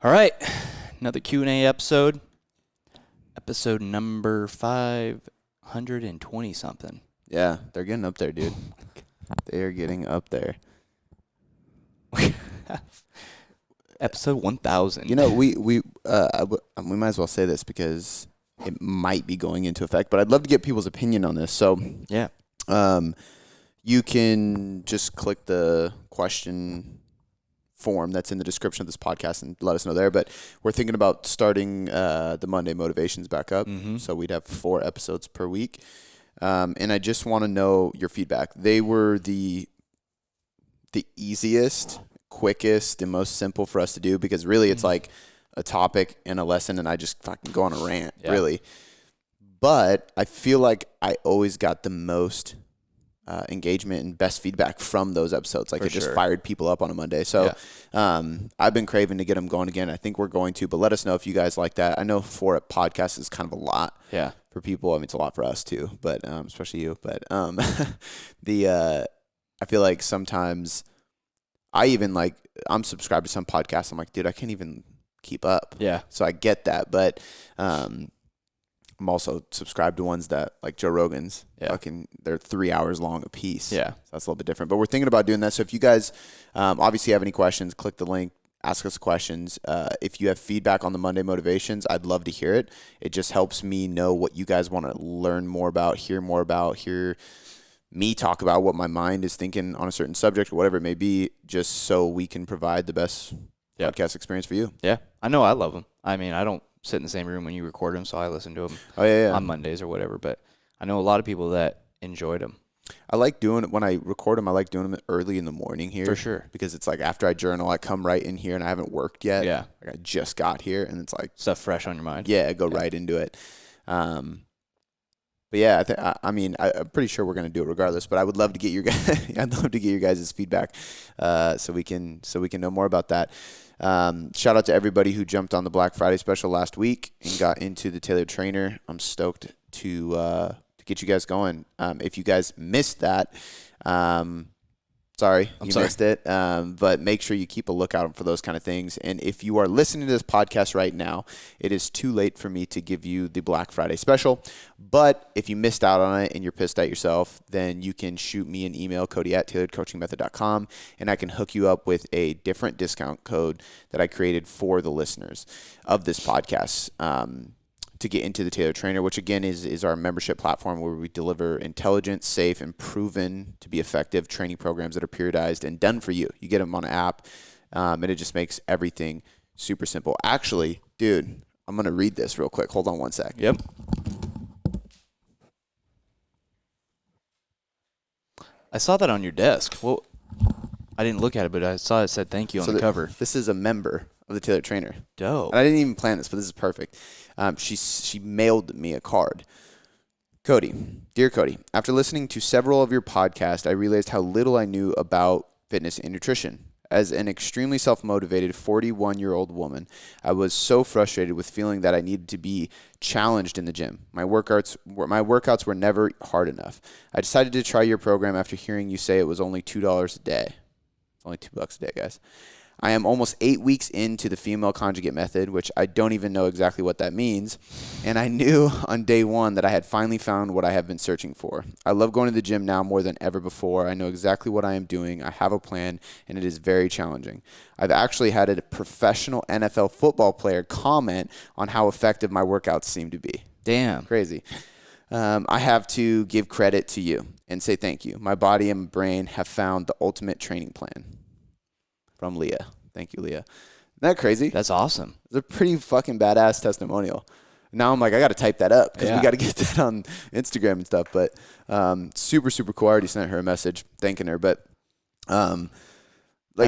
All right, another Q&A episode number 520 something. Yeah, they're getting up there, dude. They are getting up there. Episode 1000. You know, we might as well say this because it might be going into effect, but I'd love to get people's opinion on this. So, yeah. You can just click the question form that's in the description of this podcast and let us know there. But we're thinking about starting the Monday motivations back up. Mm-hmm. So we'd have 4 episodes per week. And I just want to know your feedback. They were the easiest, quickest, and most simple for us to do because really it's like a topic and a lesson and I just fucking go on a rant, really. But I feel like I always got the most engagement and best feedback from those episodes. Like it just fired people up on a Monday. So I've been craving to get them going again. I think we're going to, but let us know if you guys like that. I know 4 podcasts is kind of a lot for people. I mean, it's a lot for us too, but especially you. But I feel like sometimes I'm subscribed to some podcasts. I'm like, dude, I can't even keep up. Yeah. So I get that, but I'm also subscribed to ones that like Joe Rogan's. They're 3 hours long a piece. Yeah. So that's a little bit different. But we're thinking about doing that. So if you guys obviously have any questions, click the link, ask us questions. If you have feedback on the Monday motivations, I'd love to hear it. It just helps me know what you guys want to learn more about, hear more about, hear me talk about what my mind is thinking on a certain subject or whatever it may be, just so we can provide the best podcast experience for you. Yeah. I know I love them. I mean, I don't sit in the same room when you record them, so I listen to them on Mondays or whatever. But I know a lot of people that enjoyed them. I like doing it when I record them. I like doing them early in the morning here. For sure. Because it's like after I journal, I come right in here and I haven't worked yet. Yeah. Like I just got here and it's like stuff fresh on your mind. Yeah, I go right into it. But yeah, I'm pretty sure we're going to do it regardless. But I would love to get your guys. I'd love to get your guys' feedback, so we can know more about that. Shout out to everybody who jumped on the Black Friday special last week and got into the Tailored Trainer. I'm stoked to get you guys going. If you guys missed that, sorry you missed it. But make sure you keep a lookout for those kind of things. And if you are listening to this podcast right now, it is too late for me to give you the Black Friday special. But if you missed out on it and you're pissed at yourself, then you can shoot me an email, cody@tailoredcoachingmethod.com, and I can hook you up with a different discount code that I created for the listeners of this podcast. To get into the Tailored Trainer, which again is our membership platform where we deliver intelligent, safe, and proven to be effective training programs that are periodized and done for you. You get them on an app, and it just makes everything super simple. Actually, dude, I'm going to read this real quick. Hold on one sec. Yep. I saw that on your desk. Well, I didn't look at it, but I saw it said thank you on the cover. This is a member of the Tailored Trainer. Dope. And I didn't even plan this, but this is perfect. She mailed me a card. Cody, dear Cody, after listening to several of your podcasts, I realized how little I knew about fitness and nutrition. As an extremely self-motivated 41-year-old woman, I was so frustrated with feeling that I needed to be challenged in the gym. My workouts were never hard enough. I decided to try your program after hearing you say it was only $2 a day. It's only $2 a day, guys. I am almost 8 weeks into the female conjugate method, which I don't even know exactly what that means. And I knew on day 1 that I had finally found what I have been searching for. I love going to the gym now more than ever before. I know exactly what I am doing. I have a plan, and it is very challenging. I've actually had a professional NFL football player comment on how effective my workouts seem to be. Damn. Crazy. I have to give credit to you and say thank you. My body and brain have found the ultimate training plan. From Leah. Thank you, Leah. Isn't that crazy? That's awesome. It's a pretty fucking badass testimonial. Now I'm like, I got to type that up because we got to get that on Instagram and stuff. But super, super cool. I already sent her a message thanking her. But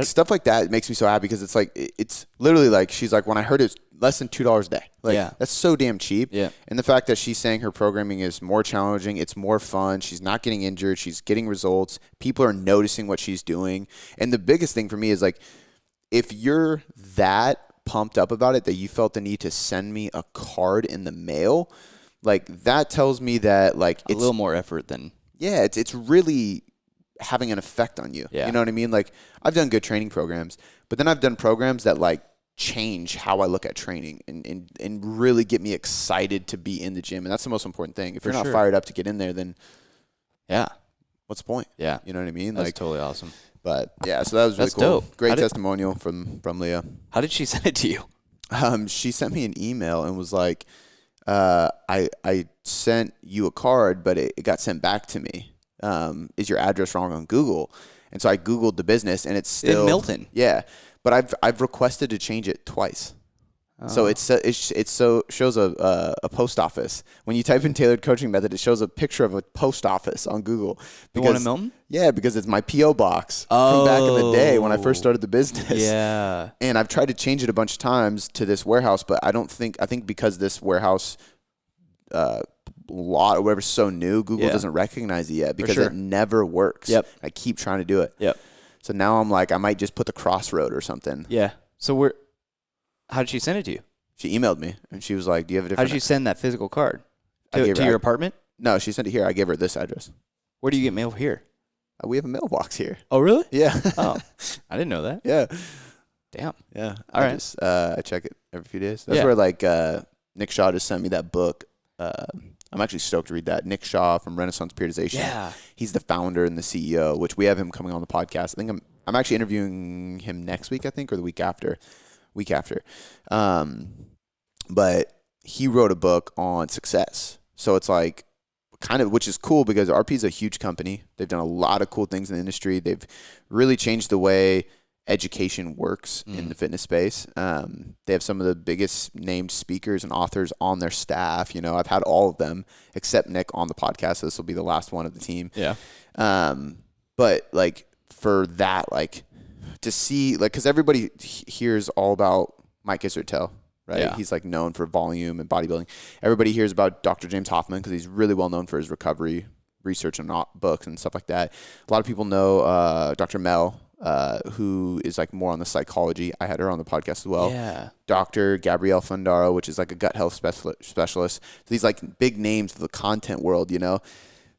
stuff like that makes me so happy because it's like, it's literally like, she's like, when I heard it's less than $2 a day. Like, that's so damn cheap. Yeah. And the fact that she's saying her programming is more challenging, it's more fun, she's not getting injured, she's getting results, people are noticing what she's doing. And the biggest thing for me is like, if you're that pumped up about it that you felt the need to send me a card in the mail, like that tells me that like it's a little more effort than it's really having an effect on you. Yeah. You know what I mean? Like I've done good training programs, but then I've done programs that like change how I look at training and really get me excited to be in the gym. And that's the most important thing. If you're not fired up to get in there, then what's the point? Yeah. You know what I mean? That's totally awesome. But yeah, so that was really cool. Dope. Great testimonial from Leah. How did she send it to you? She sent me an email and was like, I sent you a card, but it got sent back to me. Is your address wrong on Google? And so I Googled the business, and it's still in Milton. Yeah, but I've requested to change it twice. So it shows a post office. When you type in tailored coaching method, it shows a picture of a post office on Google. The one in Milton? Yeah, because it's my P.O. box from back in the day when I first started the business. Yeah. And I've tried to change it a bunch of times to this warehouse, but I think because this warehouse lot or whatever's so new, Google doesn't recognize it yet because it never works. Yep. I keep trying to do it. Yep. So now I'm like, I might just put the crossroad or something. Yeah. So how did she send it to you? She emailed me, and she was like, do you have a different... How did you send that physical card? To your apartment? No, she sent it here. I gave her this address. Where do you get mail here? We have a mailbox here. Oh, really? Yeah. Oh, I didn't know that. Yeah. Damn. Yeah. All right. I check it every few days. That's where, like, Nick Shaw just sent me that book. I'm actually stoked to read that. Nick Shaw from Renaissance Periodization. Yeah. He's the founder and the CEO, which we have him coming on the podcast. I think I'm actually interviewing him next week, I think, or the week after. But he wrote a book on success. So it's like kind of, which is cool because RP is a huge company. They've done a lot of cool things in the industry. They've really changed the way education works in the fitness space. They have some of the biggest named speakers and authors on their staff. You know, I've had all of them except Nick on the podcast. So this will be the last one of the team. Yeah. But like for that, like to see, like, cause everybody hears all about Mike Israetel, right? Yeah. He's like known for volume and bodybuilding. Everybody hears about Dr. James Hoffman because he's really well known for his recovery research and books and stuff like that. A lot of people know Dr. Mel, who is like more on the psychology. I had her on the podcast as well. Yeah. Dr. Gabrielle Fundaro, which is like a gut health specialist. So these like big names of the content world, you know.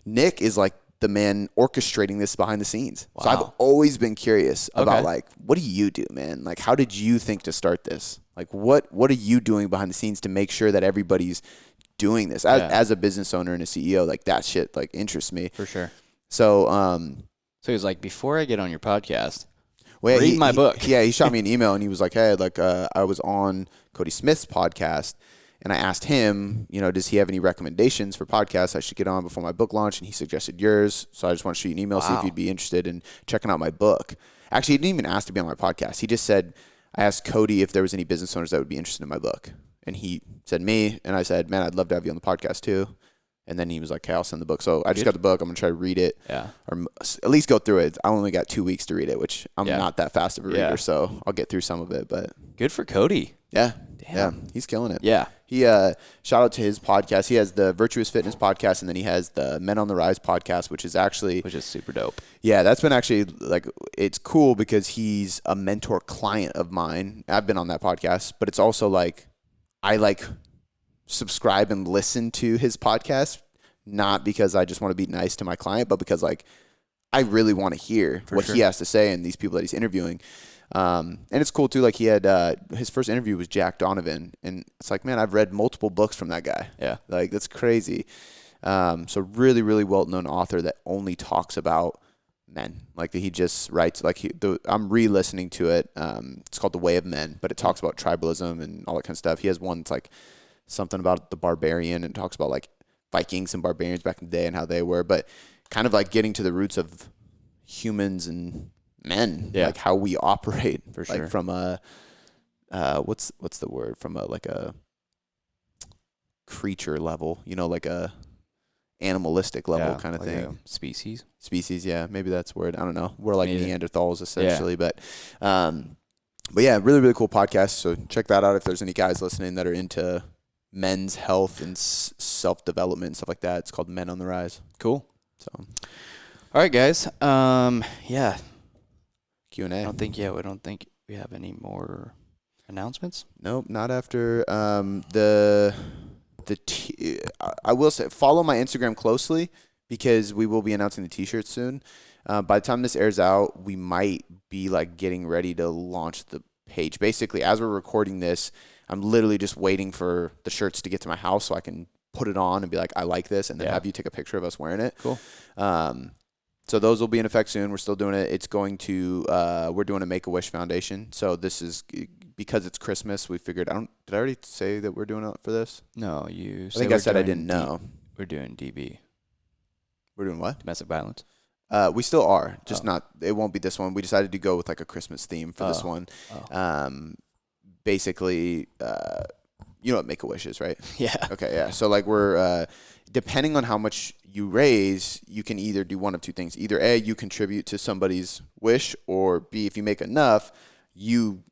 Nick is like the man orchestrating this behind the scenes. Wow. So I've always been curious about like, what do you do, man? Like, how did you think to start this? Like, what are you doing behind the scenes to make sure that everybody's doing this as a business owner and a CEO? Like that shit like interests me for sure. So, so he was like, before I get on your podcast, read my book. He shot me an email and he was like, hey, like, I was on Cody Smith's podcast and I asked him, you know, does he have any recommendations for podcasts I should get on before my book launch? And he suggested yours. So I just want to shoot you an email, see if you'd be interested in checking out my book. Actually, he didn't even ask to be on my podcast. He just said, I asked Cody if there was any business owners that would be interested in my book. And he said me, and I said, man, I'd love to have you on the podcast too. And then he was like, okay, I'll send the book. So I just got the book. I'm going to try to read it. Yeah. Or at least go through it. I only got 2 weeks to read it, which I'm not that fast of a reader. So I'll get through some of it. But good for Cody. Yeah. Damn. Yeah. He's killing it. Yeah. He, shout out to his podcast. He has the Virtuous Fitness podcast, and then he has the Men on the Rise podcast, which is super dope. Yeah. That's been actually like, it's cool because he's a mentor client of mine. I've been on that podcast, but it's also like, I like subscribe and listen to his podcast, not because I just want to be nice to my client, but because like I really want to hear what he has to say and these people that he's interviewing. And it's cool too. Like he had, his first interview was Jack Donovan, and it's like, man, I've read multiple books from that guy. Yeah. Like that's crazy. So really, really well-known author that only talks about men. Like he just writes, like I'm re-listening to it. It's called The Way of Men, but it talks about tribalism and all that kind of stuff. He has one that's like something about the barbarian and talks about like Vikings and barbarians back in the day and how they were, but kind of like getting to the roots of humans and men, like how we operate for sure. Like from a, what's the word? From a, like a creature level, you know, like a animalistic level kind of thing. Species. Yeah. Maybe that's the word. I don't know. We're like Neanderthals essentially, but yeah, really, really cool podcast. So check that out if there's any guys listening that are into men's health and self-development and stuff like that. It's called Men on the Rise. Cool. So, all right, guys. Yeah. Q&A. We don't think we have any more announcements. Nope, not after I will say follow my Instagram closely because we will be announcing the t-shirts soon. By the time this airs out, we might be like getting ready to launch the page. Basically, as we're recording this, I'm literally just waiting for the shirts to get to my house so I can put it on and be like, I like this, and then have you take a picture of us wearing it. Cool. So those will be in effect soon. We're still doing it. It's going to, we're doing a Make-A-Wish Foundation. So this is, because it's Christmas, we figured, did I already say that we're doing it for this? No, you I think I said I didn't know. We're doing DV. We're doing what? Domestic violence. We still are, just not, it won't be this one. We decided to go with like a Christmas theme for this one. Basically, you know what Make-A-Wish is, right? Yeah. Okay, yeah. So like we're, depending on how much you raise, you can either do one of two things. Either A, you contribute to somebody's wish, or B, if you make enough, you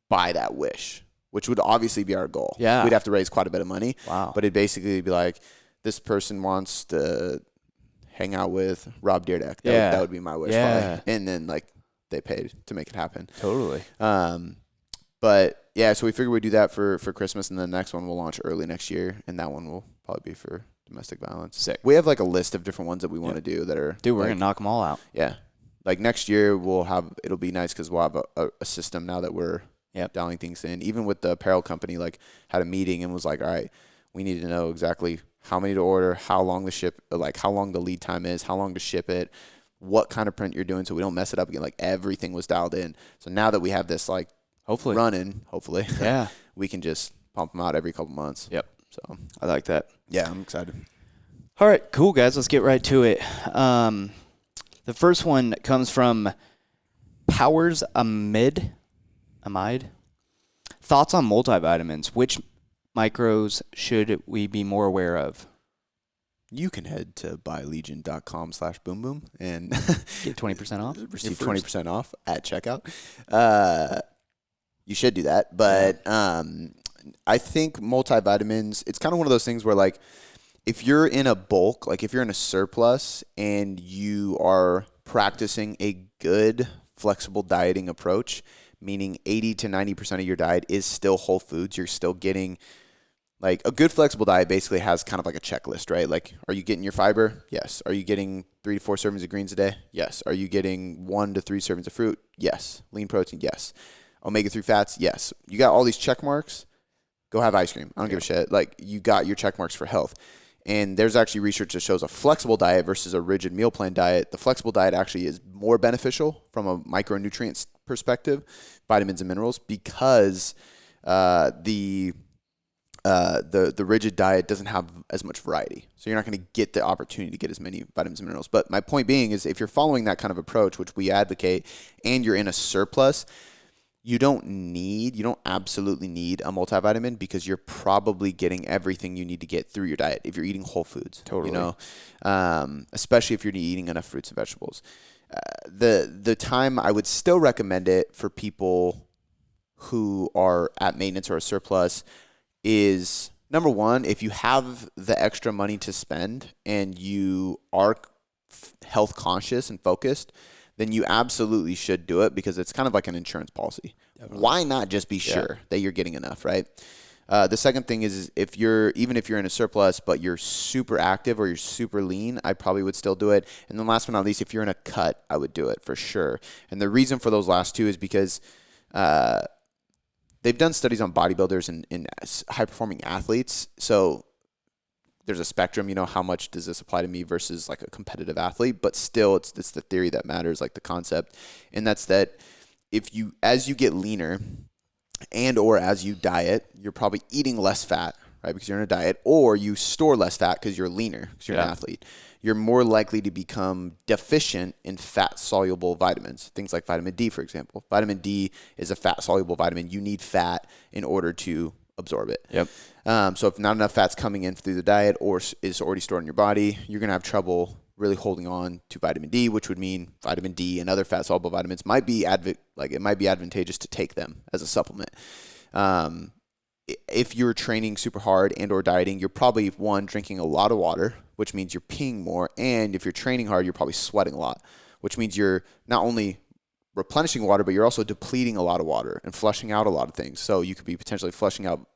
buy that wish, which would obviously be our goal. Yeah. We'd have to raise quite a bit of money. Wow. But it'd basically be like, this person wants to hang out with Rob Dyrdek. That would be my wish. Probably. And then like they paid to make it happen. Totally. But yeah, so we figured we'd do that for Christmas, and the next one will launch early next year, and that one will probably be for domestic violence. Sick. We have like a list of different ones that we want to do that are. Dude, we're like, gonna knock them all out. Yeah, like next year it'll be nice because we'll have a system now that we're dialing things in. Even with the apparel company, like had a meeting and was like, all right, we need to know exactly how many to order, how long the lead time is, how long to ship it, what kind of print you're doing, so we don't mess it up again. Like everything was dialed in. So now that we have this like running, hopefully, we can just pump them out every couple months. Yep. So I like that. Yeah, I'm excited. All right, cool, guys. Let's get right to it. The first one comes from Powers Amide. Thoughts on multivitamins. Which micros should we be more aware of? You can head to buylegion.com/boomboom and get 20% off. Receive 20% off at checkout. You should do that, but I think multivitamins, it's kind of one of those things where like if you're in a bulk, like if you're in a surplus and you are practicing a good flexible dieting approach, meaning 80 to 90% of your diet is still whole foods, you're still getting like a good flexible diet basically has kind of like a checklist, right? Like, are you getting your fiber? Yes. Are you getting 3 to 4 servings of greens a day? Yes. Are you getting 1 to 3 servings of fruit? Yes. Lean protein? Yes. Omega-3 fats? Yes. You got all these check marks. Go have ice cream. I don't give a shit. Like, you got your check marks for health. And there's actually research that shows a flexible diet versus a rigid meal plan diet. The flexible diet actually is more beneficial from a micronutrients perspective, vitamins and minerals, because the rigid diet doesn't have as much variety. So you're not going to get the opportunity to get as many vitamins and minerals. But my point being is if you're following that kind of approach, which we advocate, and you're in a surplus, you don't absolutely need a multivitamin because you're probably getting everything you need to get through your diet if you're eating whole foods. Totally. You know, especially if you're eating enough fruits and vegetables. The time I would still recommend it for people who are at maintenance or a surplus is, number one, if you have the extra money to spend and you are health conscious and focused, then you absolutely should do it because it's kind of like an insurance policy. Definitely. Why not just be sure that you're getting enough, right? The second thing is even if you're in a surplus but you're super active or you're super lean, I probably would still do it. And then last but not least, if you're in a cut, I would do it for sure. And the reason for those last two is because they've done studies on bodybuilders and high-performing athletes. So there's a spectrum, you know, how much does this apply to me versus like a competitive athlete? But still, it's the theory that matters, like the concept. And that's that as you get leaner and or as you diet, you're probably eating less fat, right? Because you're in a diet, or you store less fat because you're leaner, because you're an athlete. You're more likely to become deficient in fat-soluble vitamins, things like vitamin D, for example. Vitamin D is a fat-soluble vitamin. You need fat in order to absorb it. Yep. So if not enough fat's coming in through the diet or is already stored in your body, you're going to have trouble really holding on to vitamin D, which would mean vitamin D and other fat-soluble vitamins might be advantageous to take them as a supplement. If you're training super hard and or dieting, you're probably, one, drinking a lot of water, which means you're peeing more. And if you're training hard, you're probably sweating a lot, which means you're not only replenishing water, but you're also depleting a lot of water and flushing out a lot of things. So you could be potentially flushing out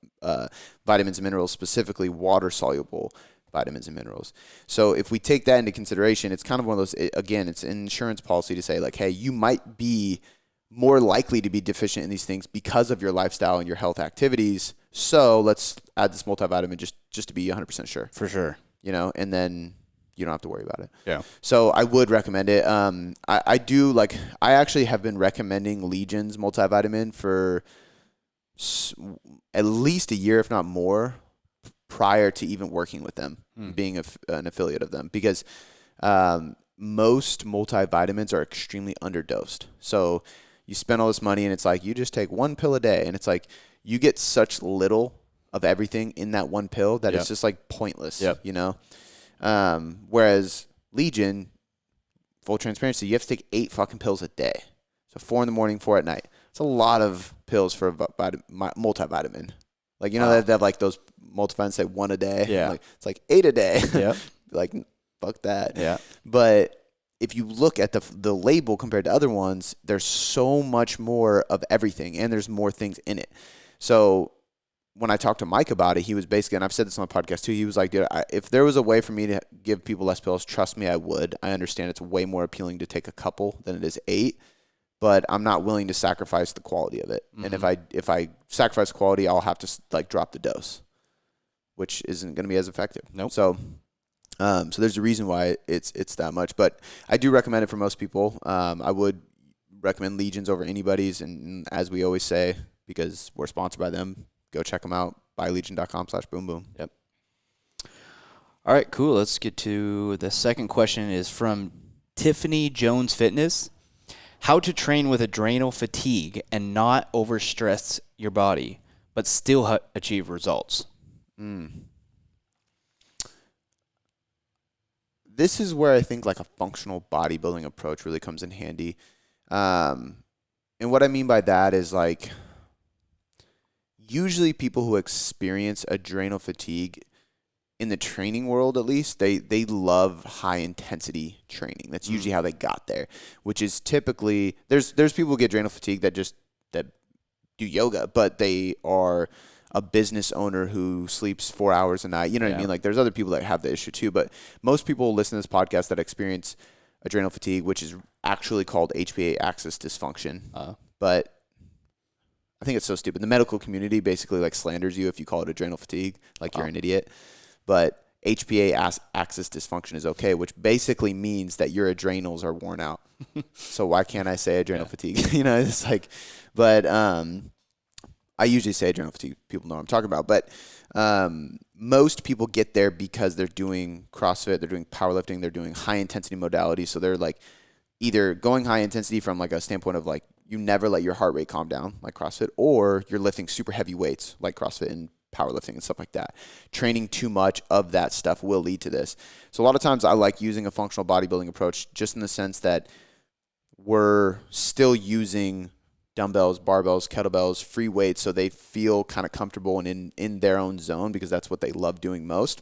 vitamins and minerals, specifically water-soluble vitamins and minerals. So if we take that into consideration, it's kind of one of those, again, it's an insurance policy to say like, hey, you might be more likely to be deficient in these things because of your lifestyle and your health activities. So let's add this multivitamin just to be 100% sure. For sure. You know, and then you don't have to worry about it. Yeah. So I would recommend it. I actually have been recommending Legion's multivitamin for at least a year, if not more, prior to even working with them, being an affiliate of them, because most multivitamins are extremely underdosed. So you spend all this money and it's like you just take one pill a day, and it's like you get such little of everything in that one pill that it's just like pointless, you know? Whereas Legion, full transparency, you have to take 8 fucking pills a day. So 4 in the morning, 4 at night. It's a lot of pills for a multivitamin. Like, you know, they have like those multivitamins say 1 a day. Yeah. Like, it's like 8 a day. Yep. Like, fuck that. Yeah. But if you look at the label compared to other ones, there's so much more of everything, and there's more things in it. So when I talked to Mike about it, he was basically, and I've said this on the podcast too, he was like, dude, if there was a way for me to give people less pills, trust me, I would. I understand it's way more appealing to take a couple than it is 8, but I'm not willing to sacrifice the quality of it. Mm-hmm. And if I sacrifice quality, I'll have to like drop the dose, which isn't going to be as effective. Nope. So there's a reason why it's that much, but I do recommend it for most people. I would recommend Legions over anybody's, and as we always say, because we're sponsored by them, go check them out, buylegion.com/boomboom. Yep. All right, cool. Let's get to the second question is from Tiffany Jones Fitness. How to train with adrenal fatigue and not overstress your body, but still achieve results. This is where I think like a functional bodybuilding approach really comes in handy. And what I mean by that is like, usually people who experience adrenal fatigue in the training world, at least, they love high intensity training. That's usually how they got there, which is typically there's people who get adrenal fatigue that do yoga, but they are a business owner who sleeps 4 hours a night. You know what I mean? Like, there's other people that have the issue too, but most people listen to this podcast that experience adrenal fatigue, which is actually called HPA axis dysfunction. But I think it's so stupid. The medical community basically like slanders you if you call it adrenal fatigue, like you're an idiot. But HPA axis dysfunction is okay, which basically means that your adrenals are worn out. So why can't I say adrenal fatigue? You know, it's like, but I usually say adrenal fatigue. People know what I'm talking about. But most people get there because they're doing CrossFit, they're doing powerlifting, they're doing high intensity modalities. So they're like either going high intensity from like a standpoint of like you never let your heart rate calm down like CrossFit, or you're lifting super heavy weights like CrossFit and powerlifting and stuff like that. Training too much of that stuff will lead to this. So a lot of times I like using a functional bodybuilding approach just in the sense that we're still using dumbbells, barbells, kettlebells, free weights, so they feel kind of comfortable and in their own zone, because that's what they love doing most.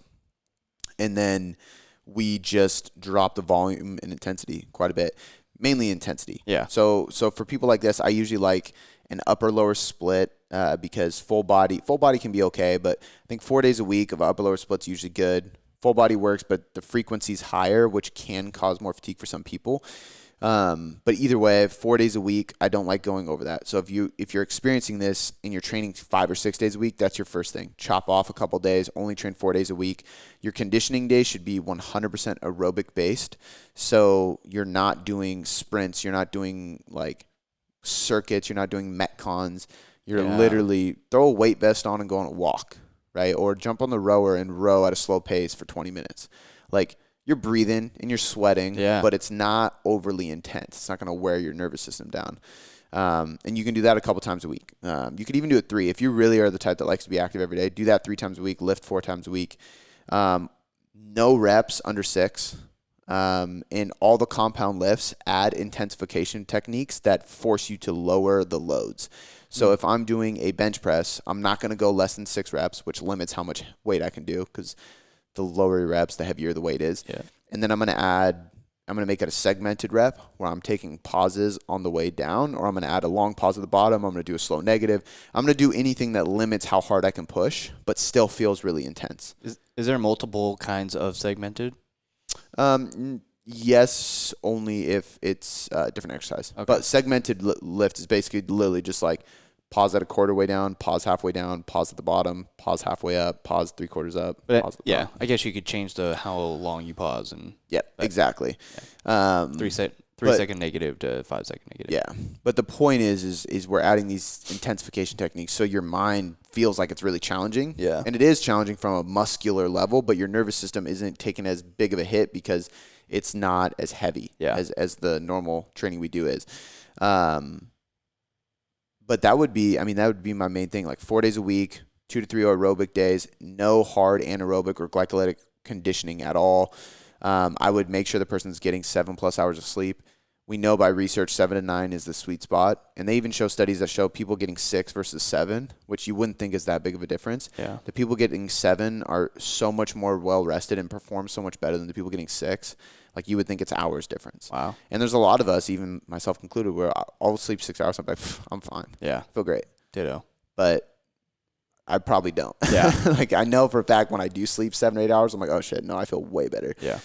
And then we just drop the volume and intensity quite a bit, mainly intensity. Yeah. So for people like this, I usually like an upper lower split because full body can be okay, but I think 4 days a week of upper lower split's usually good. Full body works, but the frequency's higher, which can cause more fatigue for some people. But either way, 4 days a week, I don't like going over that. So if you're experiencing this and you're training 5 or 6 days a week, that's your first thing. Chop off a couple days, only train 4 days a week. Your conditioning days should be 100% aerobic based. So you're not doing sprints, you're not doing like circuits, you're not doing metcons. You're literally throw a weight vest on and go on a walk, right? Or jump on the rower and row at a slow pace for 20 minutes. Like, you're breathing and you're sweating, but it's not overly intense. It's not going to wear your nervous system down. And you can do that a couple times a week. You could even do it 3. If you really are the type that likes to be active every day, do that 3 times a week, lift 4 times a week. No reps under 6. And all the compound lifts add intensification techniques that force you to lower the loads. So if I'm doing a bench press, I'm not going to go less than 6 reps, which limits how much weight I can do, because the lower your reps, the heavier the weight is. Yeah. And then I'm going to make it a segmented rep where I'm taking pauses on the way down, or I'm going to add a long pause at the bottom. I'm going to do a slow negative. I'm going to do anything that limits how hard I can push, but still feels really intense. Is there multiple kinds of segmented? Yeah, Yes, only if it's different exercise. Okay. But segmented lift is basically literally just like pause at a quarter way down, pause halfway down, pause at the bottom, pause halfway up, pause 3/4 up. But Pause at the yeah, bottom. I guess you could change the how long you pause and Yep, exactly. Yeah. 3 second negative to 5 second negative. Yeah, but the point is we're adding these intensification techniques so your mind feels like it's really challenging. Yeah. And it is challenging from a muscular level, but your nervous system isn't taking as big of a hit because it's not as heavy as the normal training we do is. But that would be my main thing, like 4 days a week, 2 to 3 aerobic days, no hard anaerobic or glycolytic conditioning at all. I would make sure the person's getting 7+ hours of sleep. We know by research 7 to 9 is the sweet spot. And they even show studies that show people getting 6 versus 7, which you wouldn't think is that big of a difference. Yeah. The people getting 7 are so much more well-rested and perform so much better than the people getting 6. Like, you would think it's hours difference. Wow. And there's a lot of us, even myself included, where I'll sleep 6 hours. I'm like, I'm fine. Yeah. I feel great. Ditto. But I probably don't. Yeah. Like, I know for a fact when I do sleep 7 or 8 hours, I'm like, oh, shit, no, I feel way better. Yeah.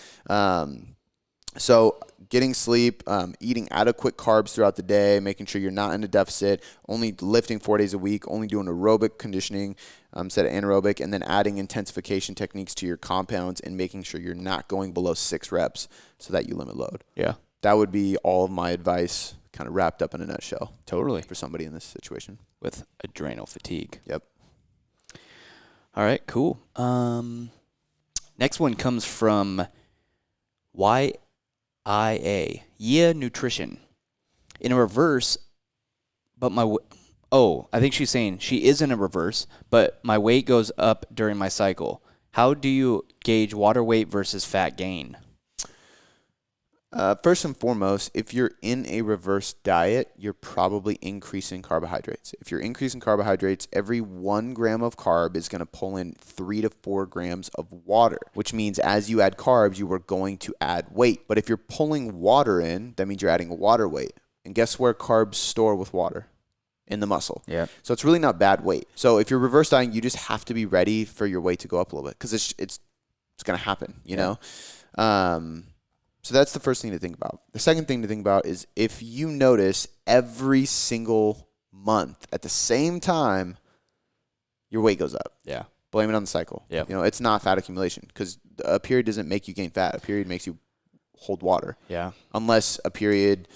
So getting sleep, eating adequate carbs throughout the day, making sure you're not in a deficit, only lifting 4 days a week, only doing aerobic conditioning instead of anaerobic, and then adding intensification techniques to your compounds and making sure you're not going below 6 reps so that you limit load. Yeah. That would be all of my advice kind of wrapped up in a nutshell. Totally. For somebody in this situation. With adrenal fatigue. Yep. All right, cool. Next one comes from YIA Nutrition. In a reverse, but I think she's saying she is in a reverse, but my weight goes up during my cycle. How do you gauge water weight versus fat gain? First and foremost, if you're in a reverse diet, you're probably increasing carbohydrates. If you're increasing carbohydrates, every 1 gram of carb is going to pull in 3 to 4 grams of water, which means as you add carbs, you are going to add weight. But if you're pulling water in, that means you're adding water weight. And guess where carbs store with water? In the muscle. Yeah. So it's really not bad weight. So if you're reverse dieting, you just have to be ready for your weight to go up a little bit because it's going to happen, you know? So that's the first thing to think about. The second thing to think about is if you notice every single month at the same time, your weight goes up. Yeah. Blame it on the cycle. Yeah. You know, it's not fat accumulation because a period doesn't make you gain fat. A period makes you hold water. Yeah. Unless a period,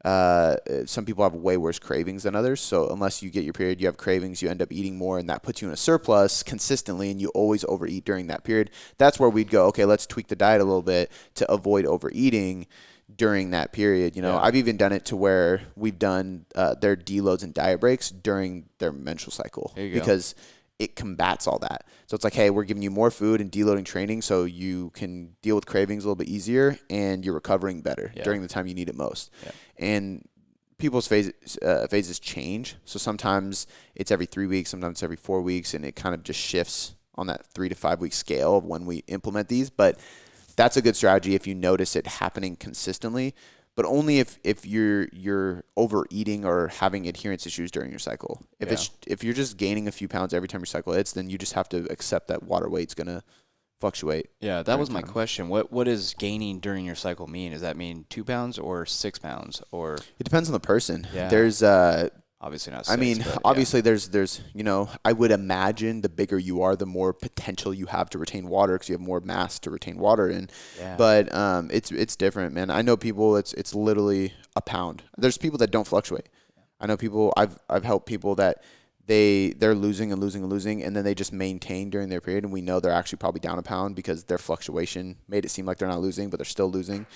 some people have way worse cravings than others. So unless you get your period, you have cravings, you end up eating more, and that puts you in a surplus consistently, and you always overeat during that period. That's where we'd go, okay, let's tweak the diet a little bit to avoid overeating during that period. You know, Yeah. I've even done it to where we've done their deloads and diet breaks during their menstrual cycle because it combats all that. So it's like, hey, we're giving you more food and deloading training so you can deal with cravings a little bit easier and you're recovering better during the time you need it most. Yeah. And people's phases change. So sometimes it's every 3 weeks, sometimes it's every 4 weeks, and it kind of just shifts on that 3 to 5 week scale of when we implement these. But that's a good strategy if you notice it happening consistently, but only if you're overeating or having adherence issues during your cycle. If you're just gaining a few pounds every time your cycle hits, then you just have to accept that water weight's gonna fluctuate. Yeah, that was my question. What does gaining during your cycle mean? Does that mean 2 pounds or 6 pounds or? It depends on the person. Yeah. There's obviously not 6, I mean, but obviously there's you know, I would imagine the bigger you are, the more potential you have to retain water because you have more mass to retain water in. Yeah. But it's different, man. I know people it's literally a pound. There's people that don't fluctuate. I know people I've helped people that they're losing and losing and losing, and then they just maintain during their period, and we know they're actually probably down a pound because their fluctuation made it seem like they're not losing, but they're still losing,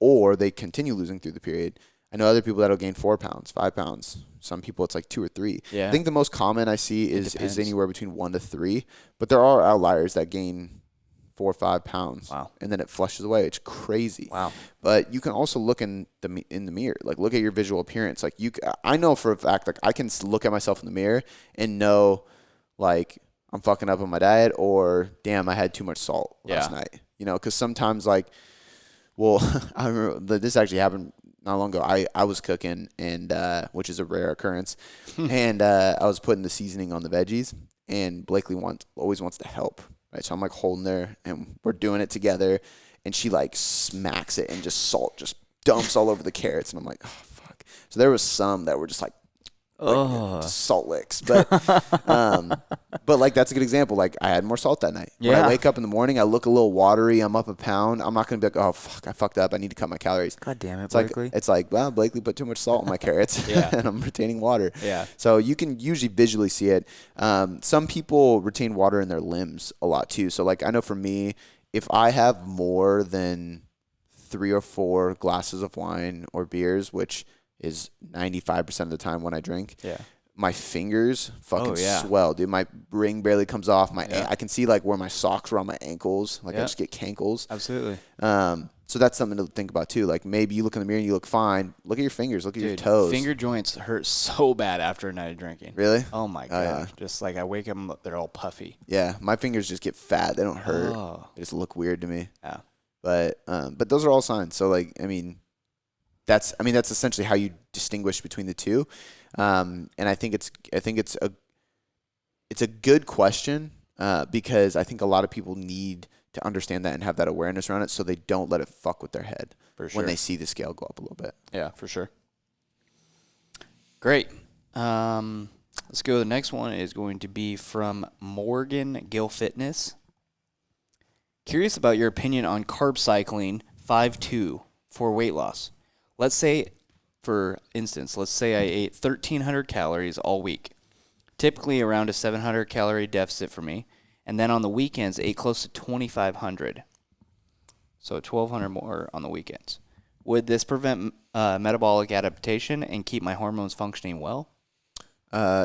or they continue losing through the period. I know other people that'll gain 4 pounds, 5 pounds. Some people it's like 2 or 3. Yeah. I think the most common I see is anywhere between 1 to 3, but there are outliers that gain 4 or 5 pounds. Wow. And then it flushes away. It's crazy. Wow. But you can also look in the mirror, like look at your visual appearance. Like I know for a fact, like I can look at myself in the mirror and know, like I'm fucking up on my diet, or damn, I had too much salt last night. You know, because sometimes like, well, I remember this actually happened not long ago. I was cooking, and which is a rare occurrence, and I was putting the seasoning on the veggies, and Blakely always wants to help, right? So I'm like holding there, and we're doing it together, and she like smacks it and just salt just dumps all over the carrots. And I'm like, oh, fuck. So there was some that were just like salt licks. But like that's a good example. Like I had more salt that night. When I wake up in the morning, I look a little watery. I'm up a pound. I'm not going to be like, oh, fuck, I fucked up. I need to cut my calories. God damn it, Blakely. It's like, well, Blakely put too much salt in my carrots and I'm retaining water. Yeah. So you can usually visually see it. Some people retain water in their limbs a lot too. So like I know for me, if I have more than 3 or 4 glasses of wine or beers, which is 95% of the time when I drink. Yeah. My fingers fucking swell, dude. My ring barely comes off. I can see like where my socks were on my ankles. Like I just get cankles. Absolutely. So that's something to think about too. Like maybe you look in the mirror and you look fine. Look at your fingers. Look at your toes. Finger joints hurt so bad after a night of drinking. Really? Oh my god. Just like I wake up, they're all puffy. Yeah. My fingers just get fat. They don't hurt. They just look weird to me. Yeah. But those are all signs. So like, that's essentially how you distinguish between the two. And I think it's a good question because I think a lot of people need to understand that and have that awareness around it so they don't let it fuck with their head when they see the scale go up a little bit. Yeah, for sure. Great. Let's go. The next one is going to be from Morgan Gill Fitness. Curious about your opinion on carb cycling 5-2 for weight loss. Let's say, for instance, I ate 1,300 calories all week, typically around a 700 calorie deficit for me, and then on the weekends ate close to 2,500, so 1,200 more on the weekends. Would this prevent metabolic adaptation and keep my hormones functioning well?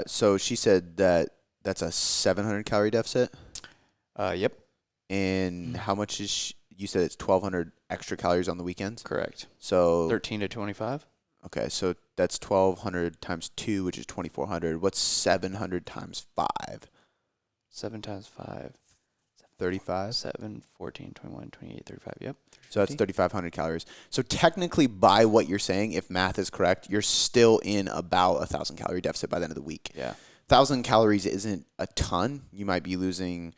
So she said that's a 700 calorie deficit? Yep. And how much is you said it's 1,200 extra calories on the weekends? Correct. So 13 to 25. Okay, so that's 1,200 times 2, which is 2,400. What's 700 times 5? 7 times 5. 35? 7, 14, 21, 28, 35. Yep. So that's 3,500 calories. So technically, by what you're saying, if math is correct, you're still in about 1,000 calorie deficit by the end of the week. Yeah. 1,000 calories isn't a ton. You might be losing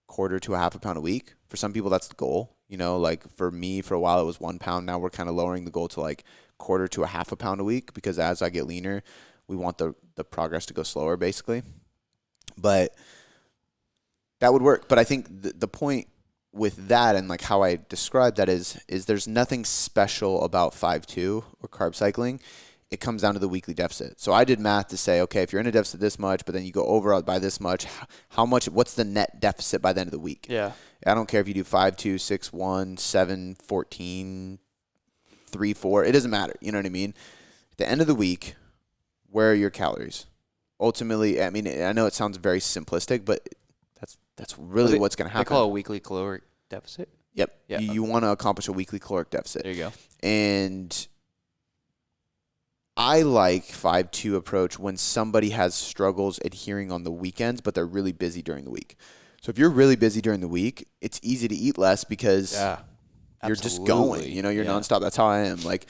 quarter to a half a pound a week. For some people, that's the goal. Like for me, for a while, it was 1 pound. Now we're kind of lowering the goal to like quarter to a half a pound a week because as I get leaner, we want the progress to go slower, basically. But that would work. But I think the point with that and like how I describe that is there's nothing special about 5-2 or carb cycling. It comes down to the weekly deficit. So I did math to say, okay, if you're in a deficit this much, but then you go over by this much, what's the net deficit by the end of the week? Yeah. I don't care if you do 5-2, 6-1, 7, 14, 3-4. It doesn't matter. You know what I mean? At the end of the week, where are your calories? Ultimately, I know it sounds very simplistic, but that's really what's going to happen. They call it a weekly caloric deficit? Yep. Yeah. You want to accomplish a weekly caloric deficit. There you go. And I like 5-2 approach when somebody has struggles adhering on the weekends, but they're really busy during the week. So if you're really busy during the week, it's easy to eat less because you're just going. You're nonstop. That's how I am. Like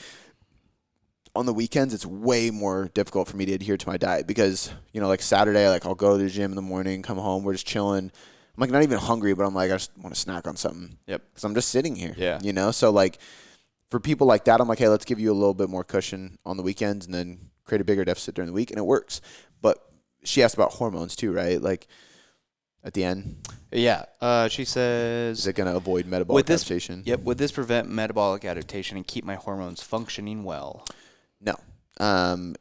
on the weekends, it's way more difficult for me to adhere to my diet because, like Saturday, like I'll go to the gym in the morning, come home, we're just chilling. I'm like not even hungry, but I'm like I just want to snack on something. Yep. Because I'm just sitting here. Yeah. So like for people like that, I'm like, hey, let's give you a little bit more cushion on the weekends and then create a bigger deficit during the week, and it works. But she asked about hormones too, right? Like at the end. Yeah. She says, is it going to avoid metabolic adaptation? Yep. Would this prevent metabolic adaptation and keep my hormones functioning well? No.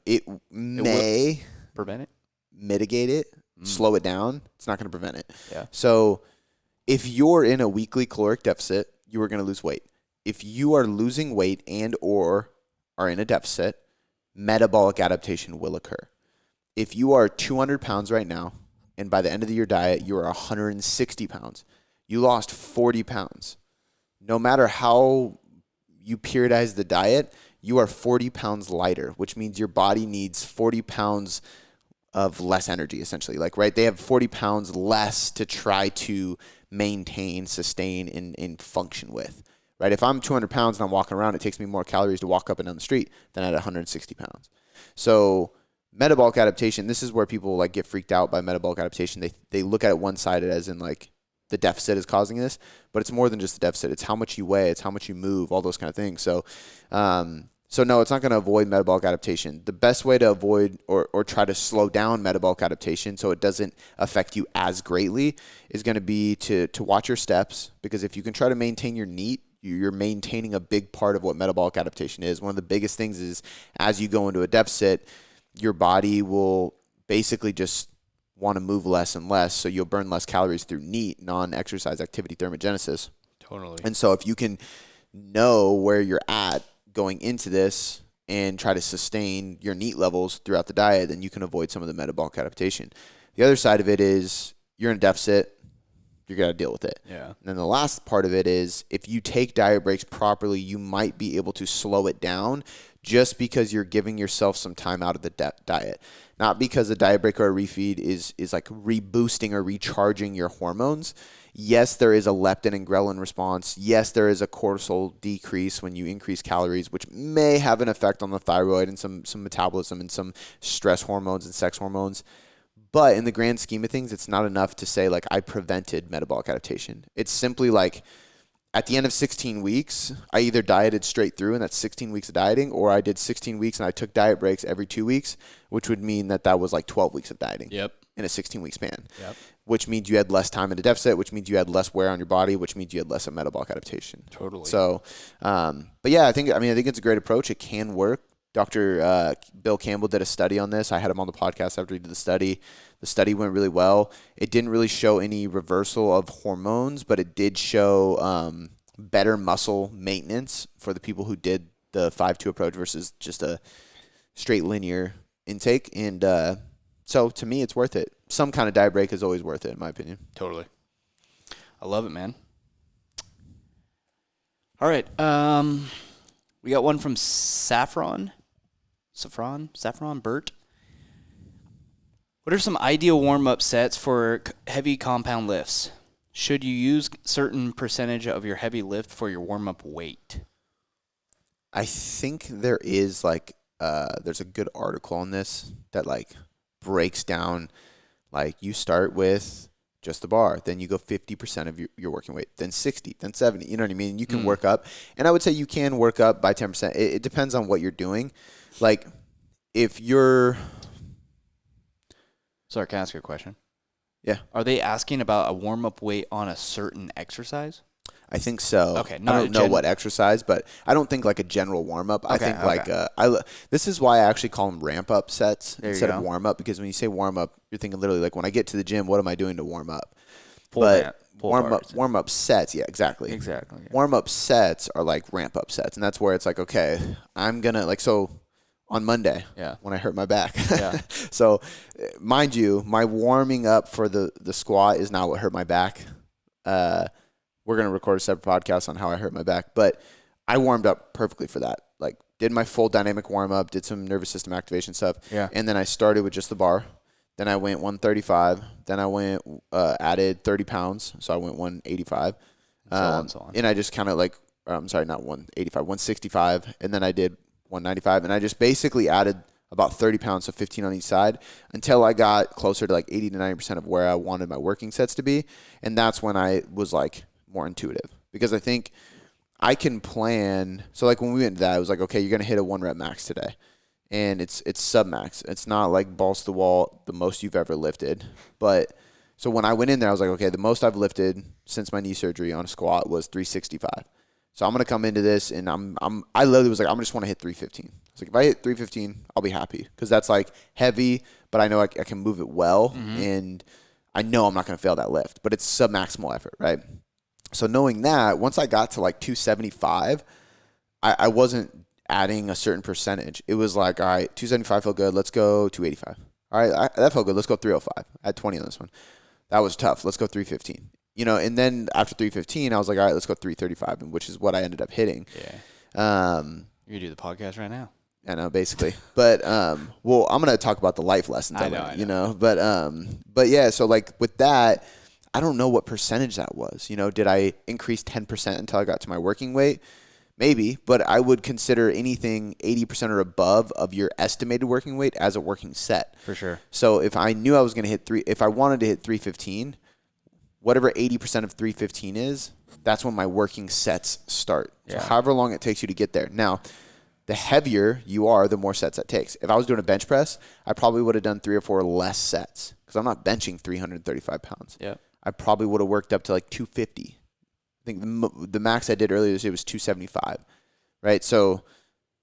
It may prevent it, mitigate it, slow it down. It's not going to prevent it. Yeah. So if you're in a weekly caloric deficit, you are going to lose weight. If you are losing weight and or are in a deficit, metabolic adaptation will occur. If you are 200 pounds right now, and by the end of your diet, you are 160 pounds, you lost 40 pounds. No matter how you periodize the diet, you are 40 pounds lighter, which means your body needs 40 pounds of less energy, essentially. Like, right, they have 40 pounds less to try to maintain, sustain, and function with. Right? If I'm 200 pounds and I'm walking around, it takes me more calories to walk up and down the street than at 160 pounds. So metabolic adaptation, this is where people like get freaked out by metabolic adaptation. They look at it one-sided as in like the deficit is causing this, but it's more than just the deficit. It's how much you weigh, it's how much you move, all those kind of things. So, so no, it's not going to avoid metabolic adaptation. The best way to avoid or try to slow down metabolic adaptation so it doesn't affect you as greatly is going to be to watch your steps, because if you can try to maintain your NEAT, you're maintaining a big part of what metabolic adaptation is. One of the biggest things is as you go into a deficit, your body will basically just want to move less and less, so you'll burn less calories through NEAT, non-exercise activity thermogenesis. Totally. And so if you can know where you're at going into this and try to sustain your NEAT levels throughout the diet, then you can avoid some of the metabolic adaptation. The other side of it is you're in a deficit, you're going to deal with it. Yeah. And then the last part of it is if you take diet breaks properly, you might be able to slow it down just because you're giving yourself some time out of the diet. Not because a diet break or a refeed is like reboosting or recharging your hormones. Yes, there is a leptin and ghrelin response. Yes, there is a cortisol decrease when you increase calories, which may have an effect on the thyroid and some metabolism and some stress hormones and sex hormones. But in the grand scheme of things, it's not enough to say, like, I prevented metabolic adaptation. It's simply like, at the end of 16 weeks, I either dieted straight through, and that's 16 weeks of dieting, or I did 16 weeks and I took diet breaks every 2 weeks, which would mean that was like 12 weeks of dieting in a 16-week span, which means you had less time in a deficit, which means you had less wear on your body, which means you had less of metabolic adaptation. Totally. So, but yeah, I think it's a great approach. It can work. Dr. Bill Campbell did a study on this. I had him on the podcast after he did the study. The study went really well. It didn't really show any reversal of hormones, but it did show better muscle maintenance for the people who did the 5-2 approach versus just a straight linear intake. And so to me, it's worth it. Some kind of diet break is always worth it, in my opinion. Totally. I love it, man. All right. We got one from Saffron Burt. What are some ideal warm-up sets for heavy compound lifts? Should you use certain percentage of your heavy lift for your warm-up weight? I think there is there's a good article on this that breaks down, you start with just the bar, then you go 50% of your working weight, then 60, then 70, you know what I mean? You can work up, and I would say you can work up by 10%. It depends on what you're doing. If you're... Sorry, can I ask you a question? Yeah. Are they asking about a warm-up weight on a certain exercise? I think so. Okay. I don't know what exercise, but I don't think a general warm-up. I think this is why I actually call them ramp-up sets instead of warm-up, because when you say warm-up, you're thinking literally when I get to the gym, what am I doing to warm up? Warm-up sets, yeah, exactly. Exactly. Yeah. Warm-up sets are like ramp-up sets, and that's where it's okay, I'm going to so on Monday when I hurt my back. Yeah. So mind you, my warming up for the squat is not what hurt my back. We're going to record a separate podcast on how I hurt my back, but I warmed up perfectly for that. Did my full dynamic warm up, did some nervous system activation stuff. Yeah. And then I started with just the bar. Then I went 135. Then I went, added 30 pounds. So I went 185. So on. And I just kind of not 185, 165. And then I did 195. And I just basically added about 30 pounds, so 15 on each side, until I got closer to 80 to 90% of where I wanted my working sets to be. And that's when I was more intuitive, because I think I can plan. So when we went into that, I was okay, you're going to hit a 1 rep max today. And it's sub max. It's not balls to the wall, the most you've ever lifted. But so when I went in there, I was okay, the most I've lifted since my knee surgery on a squat was 365. So I'm going to come into this, and I literally was I just want to hit 315. I was if I hit 315, I'll be happy, because that's heavy, but I know I can move it well, and I know I'm not going to fail that lift, but it's sub-maximal effort, right? So knowing that, once I got to 275, I wasn't adding a certain percentage. It was all right, 275 felt good, let's go 285. All right, that felt good, let's go 305. I had 20 on this one. That was tough, let's go 315. And then after 315, I was all right, let's go 335, which is what I ended up hitting. Yeah. You do the podcast right now. I know, basically. But well, I'm gonna talk about the life lessons. I know. But yeah. So with that, I don't know what percentage that was. Did I increase 10% until I got to my working weight? Maybe, but I would consider anything 80% or above of your estimated working weight as a working set. For sure. So if I knew I was gonna hit if I wanted to hit 315, whatever 80% of 315 is, that's when my working sets start. So Yeah. however long it takes you to get there. Now, the heavier you are, the more sets that takes. If I was doing a bench press, I probably would have done 3 or 4 less sets because I'm not benching 335 pounds. Yeah. I probably would have worked up to like 250. I think the max I did earlier this year was 275, right? So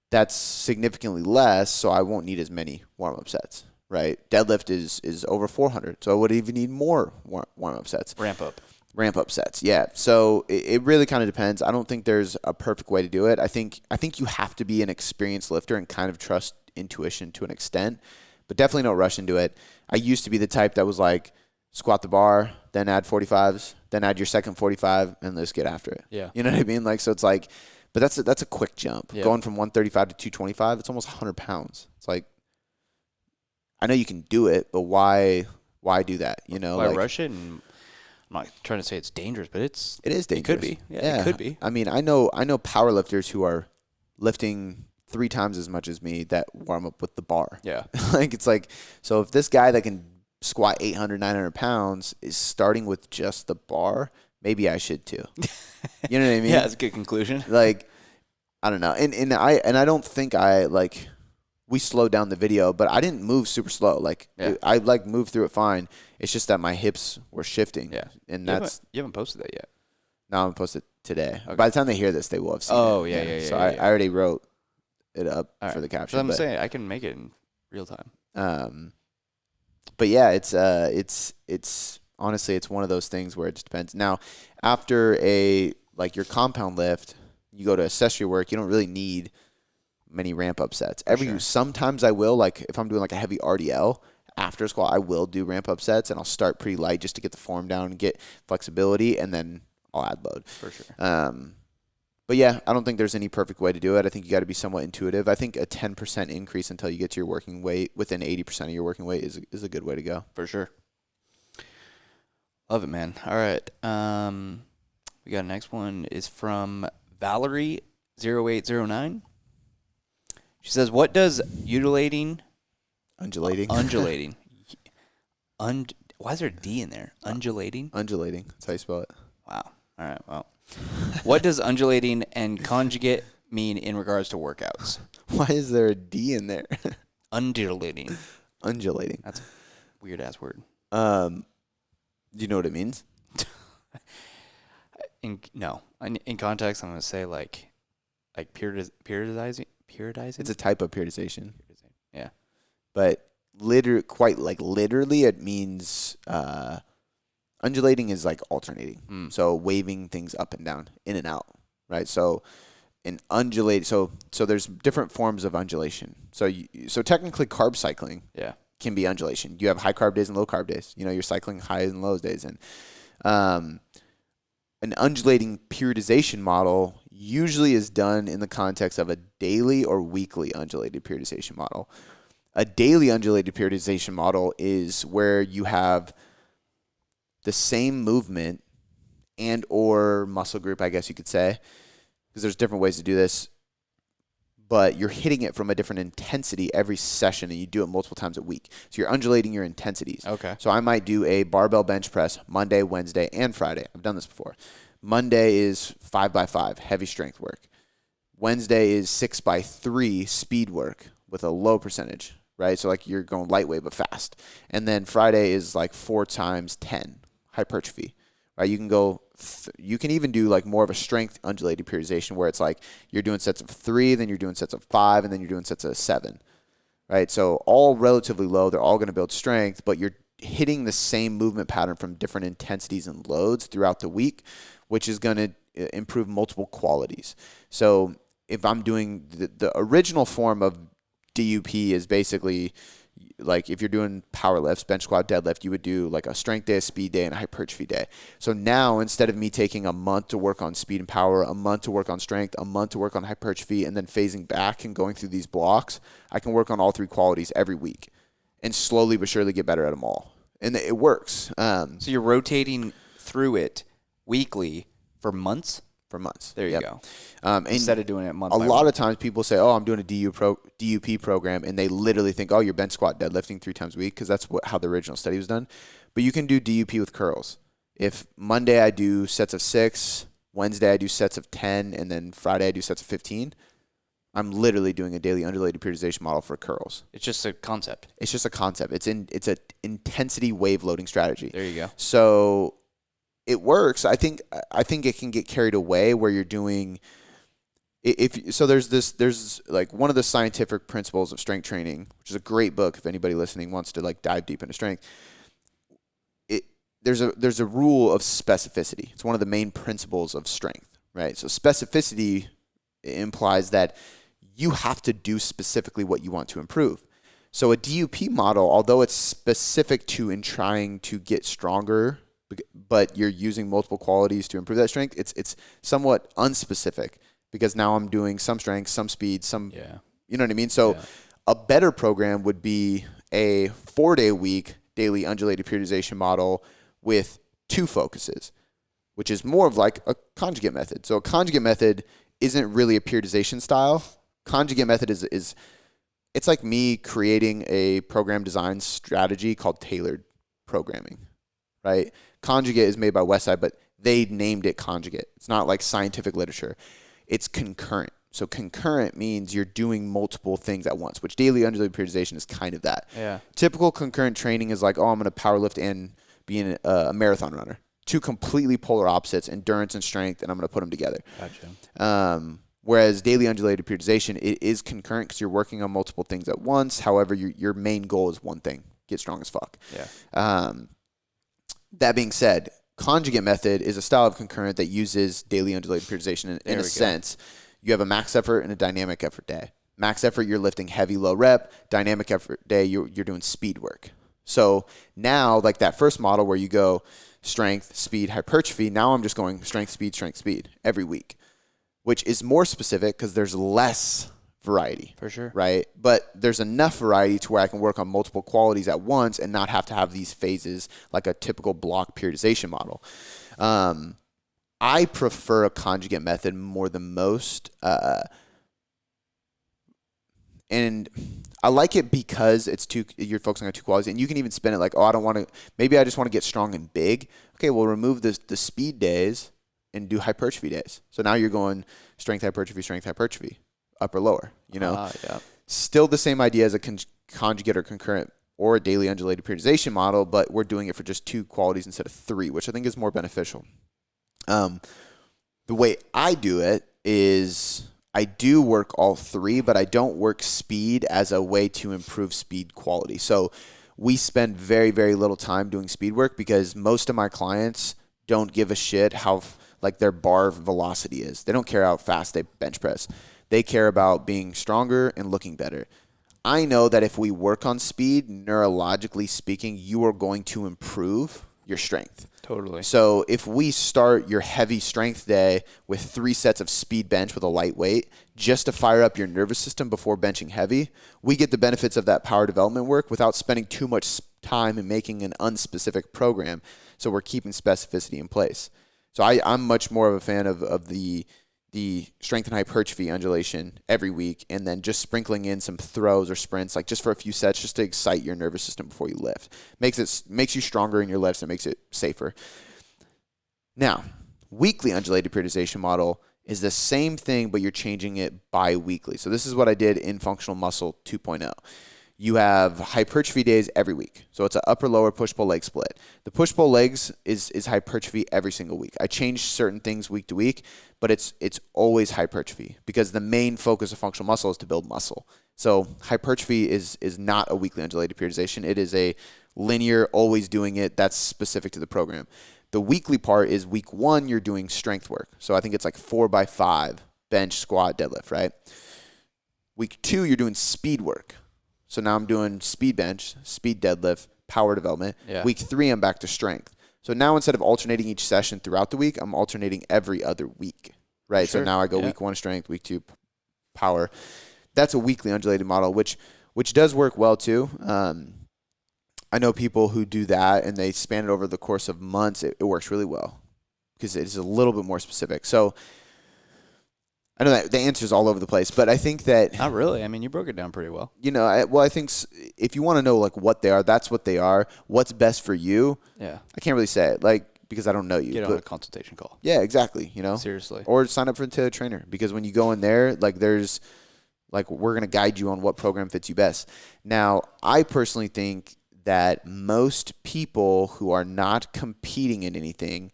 that's significantly less, so I won't need as many warm-up sets, right? Deadlift is over 400, so I would even need more warm-up sets. Ramp-up sets, yeah. So it really kind of depends. I don't think there's a perfect way to do it. I think you have to be an experienced lifter and kind of trust intuition to an extent, but definitely don't rush into it. I used to be the type that was like, squat the bar, then add 45s, then add your second 45, and let's get after it. Yeah. You know what I mean? Like, so it's like, but that's a quick jump. Yeah. Going from 135 to 225, it's almost 100 pounds. It's like, I know you can do it, but why do that? You know, Why like, rush it? And I'm not trying to say it's dangerous, but it is dangerous. It could be. Yeah, it could be. I mean, I know power lifters who are lifting 3 times as much as me that warm up with the bar. Yeah. Like, it's like, so if this guy that can squat 800, 900 pounds is starting with just the bar, maybe I should too. You know what I mean? Yeah, that's a good conclusion. Like, I don't know. And I don't think we slowed down the video, but I didn't move super slow. Like, I like moved through it fine. It's just that my hips were shifting. Yeah. And You haven't posted that yet. No, I'm going to post it today. Okay. By the time they hear this, they will have seen it. Oh, yeah. So I already wrote it up for the caption. So I'm saying I can make it in real time. But yeah, it's honestly, it's one of those things where it just depends. Now, after your compound lift, you go to accessory work, you don't really need many ramp up sets. Sometimes I will, like if I'm doing like a heavy RDL after squat, I will do ramp up sets and I'll start pretty light just to get the form down and get flexibility, and then I'll add load. For sure. But yeah, I don't think there's any perfect way to do it. I think you got to be somewhat intuitive. I think a 10% increase until you get to your working weight within 80% of your working weight is a good way to go. For sure. Love it, man. All right. We got a next one is from Valerie0809. She says, "What does undulating? Why is there a D in there? Undulating. That's how you spell it. Wow. All right. Well, what does undulating and conjugate mean in regards to workouts? Why is there a D in there? Undulating. That's a weird ass word. Do you know what it means? In context, I'm gonna say like periodizing. It's a type of periodization. Yeah. But literally, it means undulating is like alternating. So waving things up and down, in and out, right? So an undulate. So there's different forms of undulation. So technically, carb cycling can be undulation. You have high carb days and low carb days. You know, you're cycling highs and lows days, and an undulating periodization model usually is done in the context of a daily or weekly undulated periodization model. A daily undulated periodization model is where you have the same movement and or muscle group, I guess you could say, because there's different ways to do this, but you're hitting it from a different intensity every session, and you do it multiple times a week. So you're undulating your intensities. Okay. So I might do a barbell bench press Monday, Wednesday, and Friday. I've done this before. Monday is 5x5, heavy strength work. Wednesday is 6x3, speed work with a low percentage, right? So like you're going lightweight but fast. And then Friday is like 4x10, hypertrophy, right? You can go, you can even do like more of a strength undulated periodization where it's like you're doing sets of 3, then you're doing sets of 5, and then you're doing sets of 7, right? So all relatively low. They're all going to build strength, but you're hitting the same movement pattern from different intensities and loads throughout the week, which is going to improve multiple qualities. So if I'm doing the original form of DUP is basically like if you're doing power lifts, bench squat, deadlift, you would do like a strength day, a speed day, and a hypertrophy day. So now instead of me taking a month to work on speed and power, a month to work on strength, a month to work on hypertrophy, and then phasing back and going through these blocks, I can work on all 3 qualities every week and slowly but surely get better at them all. And it works. So you're rotating through it weekly for months? For months. There you go. And instead of doing it month a by lot month. of times people say, oh, I'm doing a DUP program, and they literally think, oh, you're bench squat deadlifting 3 times a week, because that's how the original study was done. But you can do DUP with curls. If Monday I do sets of 6, Wednesday I do sets of 10, and then Friday I do sets of 15, I'm literally doing a daily undulated periodization model for curls. It's just a concept. It's just a concept. It's an intensity wave loading strategy. There you go. So it works. I think it can get carried away where you're doing there's like one of the scientific principles of strength training, which is a great book if anybody listening wants to like dive deep into strength. There's a rule of specificity. It's one of the main principles of strength, right? So specificity implies that you have to do specifically what you want to improve. So a DUP model, although it's specific to in trying to get stronger, but you're using multiple qualities to improve that strength, it's somewhat unspecific because now I'm doing some strength, some speed, you know what I mean? So a better program would be a 4-day week daily undulated periodization model with 2 focuses, which is more of like a conjugate method. So a conjugate method isn't really a periodization style. Conjugate method is it's like me creating a program design strategy called tailored programming, right? Conjugate is made by Westside, but they named it conjugate. It's not like scientific literature. It's concurrent. So concurrent means you're doing multiple things at once, which daily undulated periodization is kind of that. Yeah. Typical concurrent training is like, oh, I'm going to power lift and be a marathon runner. 2 completely polar opposites, endurance and strength, and I'm going to put them together. Gotcha. Whereas daily undulated periodization, it is concurrent because you're working on multiple things at once. However, your main goal is one thing: get strong as fuck. Yeah. That being said, conjugate method is a style of concurrent that uses daily undulated periodization in a sense. You have a max effort and a dynamic effort day. Max effort, you're lifting heavy, low rep. Dynamic effort day, you're doing speed work. So now, like that first model where you go strength, speed, hypertrophy, now I'm just going strength, speed every week, which is more specific because there's less variety. For sure. Right? But there's enough variety to where I can work on multiple qualities at once and not have to have these phases like a typical block periodization model. I prefer a conjugate method more than most. And I like it because you're focusing on 2 qualities, and you can even spin it like, oh, maybe I just want to get strong and big. Okay, well, remove the speed days and do hypertrophy days. So now you're going strength, hypertrophy, upper, lower, you know? Yeah. Still the same idea as a conjugate or concurrent or a daily undulated periodization model, but we're doing it for just 2 qualities instead of 3, which I think is more beneficial. The way I do it is I do work all 3, but I don't work speed as a way to improve speed quality. So we spend very, very little time doing speed work because most of my clients don't give a shit how like their bar velocity is. They don't care how fast they bench press. They care about being stronger and looking better. I know that if we work on speed, neurologically speaking, you are going to improve your strength. Totally. So if we start your heavy strength day with 3 sets of speed bench with a light weight, just to fire up your nervous system before benching heavy, we get the benefits of that power development work without spending too much time in making an unspecific program. So we're keeping specificity in place. So I'm much more of a fan of the strength and hypertrophy undulation every week, and then just sprinkling in some throws or sprints, like just for a few sets, just to excite your nervous system before you lift. Makes you stronger in your lifts and makes it safer. Now, weekly undulated periodization model is the same thing, but you're changing it bi-weekly. So this is what I did in Functional Muscle 2.0. You have hypertrophy days every week. So it's an upper-lower push-pull leg split. The push-pull legs is hypertrophy every single week. I change certain things week to week, but it's always hypertrophy because the main focus of functional muscle is to build muscle. So hypertrophy is not a weekly undulated periodization. It is a linear, always doing it. That's specific to the program. The weekly part is week 1, you're doing strength work. So I think it's like 4x5, bench, squat, deadlift, right? Week 2, you're doing speed work. So now I'm doing speed bench, speed deadlift, power development. Yeah. Week 3, I'm back to strength. So now instead of alternating each session throughout the week, I'm alternating every other week, right? Sure. So now I go week 1 strength, week 2 power. That's a weekly undulated model, which does work well too. I know people who do that and they span it over the course of months. It works really well because it's a little bit more specific. So I know that the answer is all over the place, but I think that... Not really. I mean, you broke it down pretty well. You know, I think if you want to know like what they are, that's what they are. What's best for you? Yeah. I can't really say it. Like because I don't know you. Get on a consultation call. Yeah, exactly. Seriously. Or sign up for a Tailored Trainer, because when you go in there, like there's like we're going to guide you on what program fits you best. Now, I personally think that most people who are not competing in anything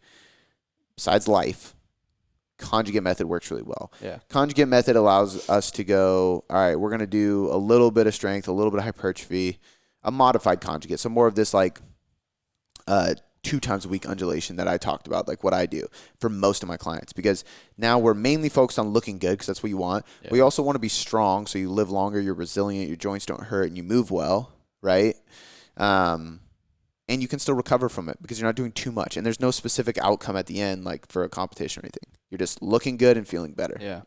besides life, conjugate method works really well. Yeah. Conjugate method allows us to go, all right, we're going to do a little bit of strength, a little bit of hypertrophy, a modified conjugate. So more of this like 2 times a week undulation that I talked about, like what I do for most of my clients, because now we're mainly focused on looking good because that's what you want. Yeah. We also want to be strong, so you live longer, you're resilient, your joints don't hurt, and you move well, right? And you can still recover from it because you're not doing too much. And there's no specific outcome at the end, like for a competition or anything. You're just looking good and feeling better. Yeah.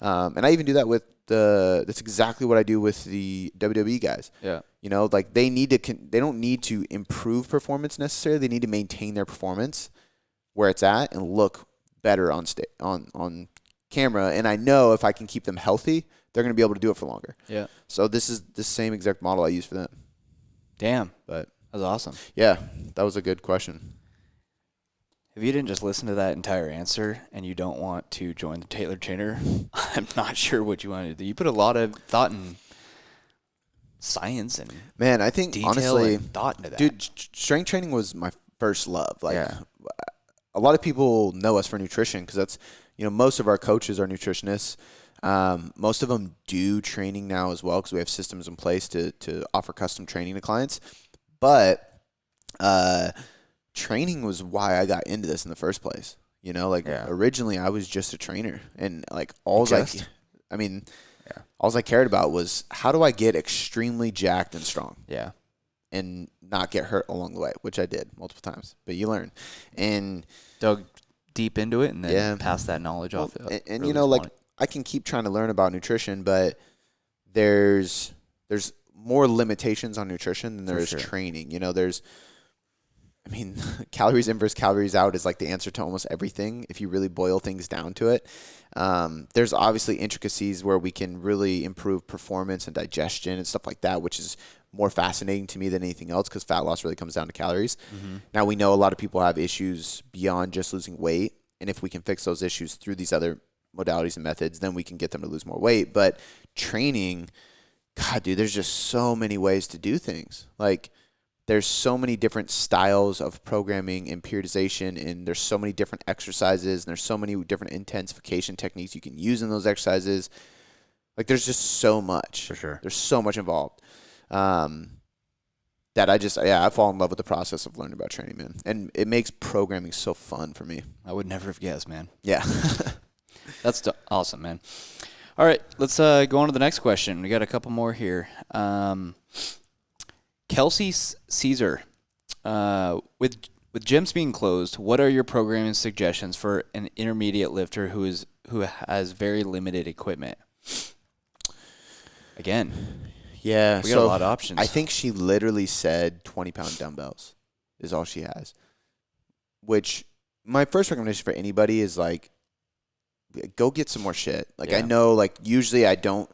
And I even do that with that's exactly what I do with the WWE guys. Yeah. Like they don't need to improve performance necessarily. They need to maintain their performance where it's at and look better on camera. And I know if I can keep them healthy, they're going to be able to do it for longer. Yeah. So this is the same exact model I use for them. Damn. But that's awesome. Yeah, that was a good question. If you didn't just listen to that entire answer and you don't want to join the Tailored Trainer, I'm not sure what you want to do. You put a lot of thought and science and I think detail honestly, and thought into that. Dude, strength training was my first love. Like, a lot of people know us for nutrition because that's most of our coaches are nutritionists. Most of them do training now as well because we have systems in place to offer custom training to clients. But training was why I got into this in the first place. Originally I was just a trainer, and like all I cared about was how do I get extremely jacked and strong. Yeah. And not get hurt along the way, which I did multiple times. But you learn. And dug deep into it and then pass that knowledge off. And like I can keep trying to learn about nutrition, but there's more limitations on nutrition than there is training. Calories in versus calories out is like the answer to almost everything if you really boil things down to it. There's obviously intricacies where we can really improve performance and digestion and stuff like that, which is more fascinating to me than anything else because fat loss really comes down to calories. Mm-hmm. Now, we know a lot of people have issues beyond just losing weight, and if we can fix those issues through these other modalities and methods, then we can get them to lose more weight. But training, God, dude, there's just so many ways to do things. Like, there's so many different styles of programming and periodization, and there's so many different exercises, and there's so many different intensification techniques you can use in those exercises. Like, there's just so much. For sure. There's so much involved that I fall in love with the process of learning about training, man. And it makes programming so fun for me. I would never have guessed, man. Yeah. That's awesome, man. All right, let's go on to the next question. We got a couple more here. Kelsey Caesar, with gyms being closed, what are your programming suggestions for an intermediate lifter who has very limited equipment? Again, yeah, we got a lot of options. I think she literally said 20-pound dumbbells is all she has. Which my first recommendation for anybody is like, go get some more shit. Like, I know, like, usually I don't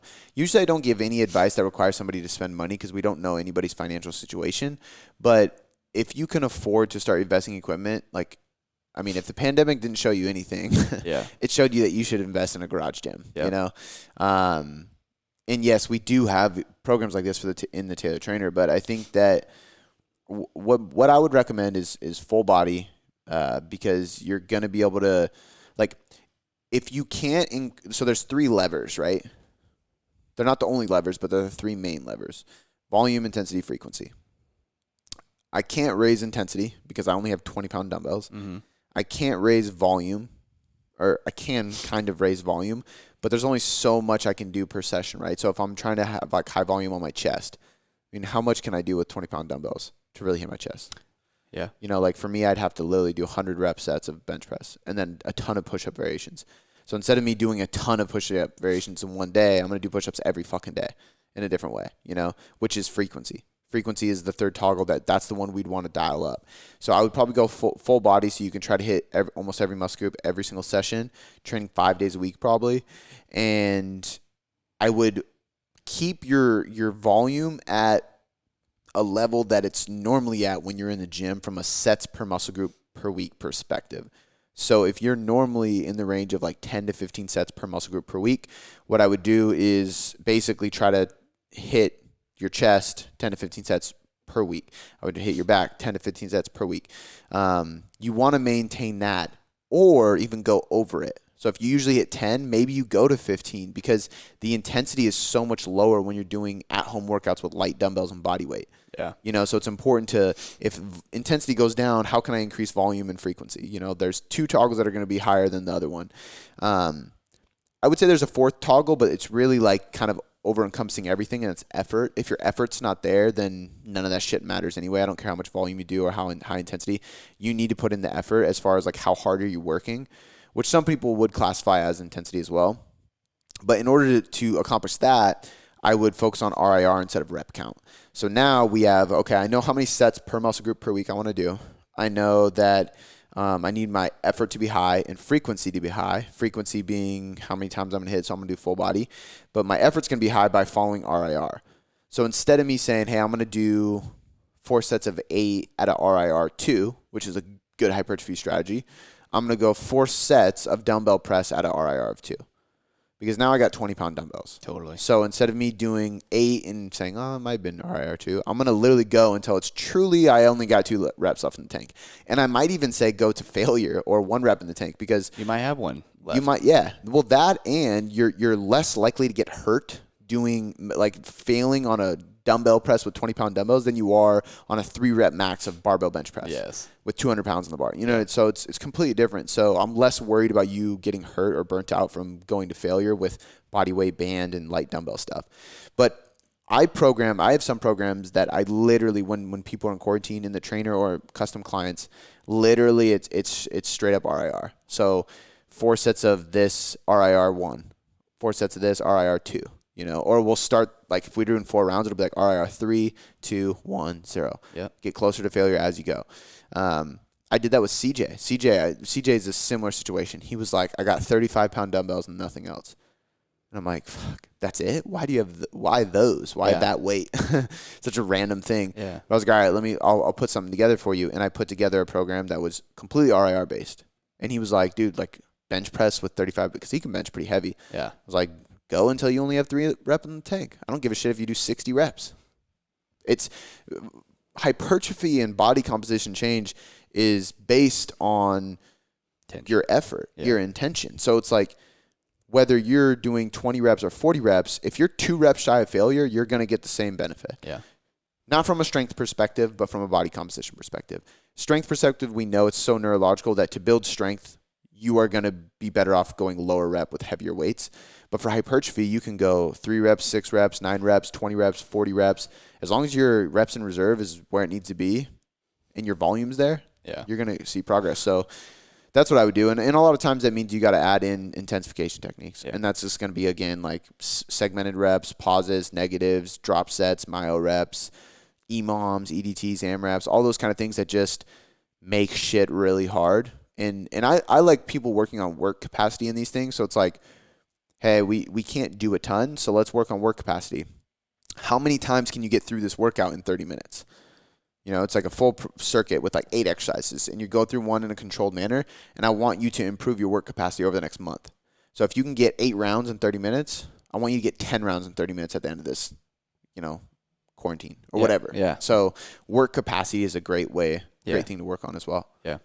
give any advice that requires somebody to spend money because we don't know anybody's financial situation. But if you can afford to start investing in equipment, like, if the pandemic didn't show you anything, it showed you that you should invest in a garage gym, and yes, we do have programs like this for in the Tailored Trainer, but I think that what I would recommend is full body, because you're going to be able to, like, if you can't, so there's 3 levers, right? They're not the only levers, but they're the 3 main levers: volume, intensity, frequency. I can't raise intensity because I only have 20-pound dumbbells. Mm-hmm. I can't raise volume, or I can kind of raise volume, but there's only so much I can do per session, right? So if I'm trying to have like high volume on my chest, how much can I do with 20-pound dumbbells to really hit my chest? Yeah. Like for me, I'd have to literally do 100 rep sets of bench press and then a ton of push-up variations. So instead of me doing a ton of push-up variations in one day, I'm going to do push-ups every fucking day in a different way, which is frequency. Frequency is the third toggle. That's the one we'd want to dial up. So I would probably go full body, so you can try to hit almost every muscle group every single session, training 5 days a week probably. And I would keep your volume at a level that it's normally at when you're in the gym from a sets per muscle group per week perspective. So if you're normally in the range of like 10 to 15 sets per muscle group per week, what I would do is basically try to hit your chest 10 to 15 sets per week. I would hit your back 10 to 15 sets per week. You want to maintain that or even go over it. So if you usually hit 10, maybe you go to 15 because the intensity is so much lower when you're doing at-home workouts with light dumbbells and body weight. Yeah. You know, so it's important to, if intensity goes down, how can I increase volume and frequency? You know, there's two toggles that are going to be higher than the other one. I would say there's a fourth toggle, but it's really like kind of over-encompassing everything, and it's effort. If your effort's not there, then none of that shit matters anyway. I don't care how much volume you do or how high intensity. You need to put in the effort as far as like how hard are you working, which some people would classify as intensity as well. But in order to accomplish that, I would focus on RIR instead of rep count. So now we have, okay, I know how many sets per muscle group per week I want to do. I know that I need my effort to be high and frequency to be high. Frequency being how many times I'm going to hit, so I'm going to do full body. But my effort's going to be high by following RIR. So instead of me saying, hey, I'm going to do 4 sets of 8 at a RIR 2, which is a good hypertrophy strategy, I'm going to go 4 sets of dumbbell press at a RIR of 2. Because now I got 20-pound dumbbells. Totally. So instead of me doing 8 and saying, oh, it might have been RIR 2, I'm going to literally go until it's truly I only got 2 reps left in the tank. And I might even say go to failure or 1 rep in the tank because you might have 1 left. You might, yeah. Well, that and you're less likely to get hurt doing like failing on a dumbbell press with 20-pound dumbbells than you are on a 3-rep max of barbell bench press. Yes. With 200 pounds on the bar. You know, so it's completely different. So I'm less worried about you getting hurt or burnt out from going to failure with body weight band and light dumbbell stuff. But I have some programs that I literally, when people are in quarantine in the trainer or custom clients, literally it's straight up RIR. So 4 sets of this RIR 1, 4 sets of this RIR 2. You know, or we'll start, like, if we're doing 4 rounds, it'll be like RIR 3, 2, 1, 0. Yep. Get closer to failure as you go. I did that with CJ. CJ is a similar situation. He was like, I got 35-pound dumbbells and nothing else. And I'm like, fuck, that's it? Why do you have, why those? Why that weight? Such a random thing. Yeah. But I was like, all right, I'll put something together for you. And I put together a program that was completely RIR based. And he was like, dude, like, bench press with 35, because he can bench pretty heavy. Yeah. I was like, go until you only have 3 reps in the tank. I don't give a shit if you do 60 reps. It's hypertrophy and body composition change is based on your effort, your intention. So it's like whether you're doing 20 reps or 40 reps, if you're 2 reps shy of failure, you're going to get the same benefit. Yeah. Not from a strength perspective, but from a body composition perspective. Strength perspective, we know it's so neurological that to build strength, you are going to be better off going lower rep with heavier weights. But for hypertrophy, you can go 3 reps, 6 reps, 9 reps, 20 reps, 40 reps. As long as your reps in reserve is where it needs to be and your volume's there, you're going to see progress. So that's what I would do. And a lot of times that means you got to add in intensification techniques. Yeah. And that's just going to be, again, like segmented reps, pauses, negatives, drop sets, myo reps, EMOMs, EDTs, AMRAPs, all those kind of things that just make shit really hard. And I like people working on work capacity in these things. So it's like, hey, we can't do a ton, so let's work on work capacity. How many times can you get through this workout in 30 minutes? You know, it's like a full circuit with like 8 exercises, and you go through one in a controlled manner, and I want you to improve your work capacity over the next month. So if you can get 8 rounds in 30 minutes, I want you to get 10 rounds in 30 minutes at the end of this, you know, quarantine or whatever. Yeah. So work capacity is a great thing to work on as well. Yeah.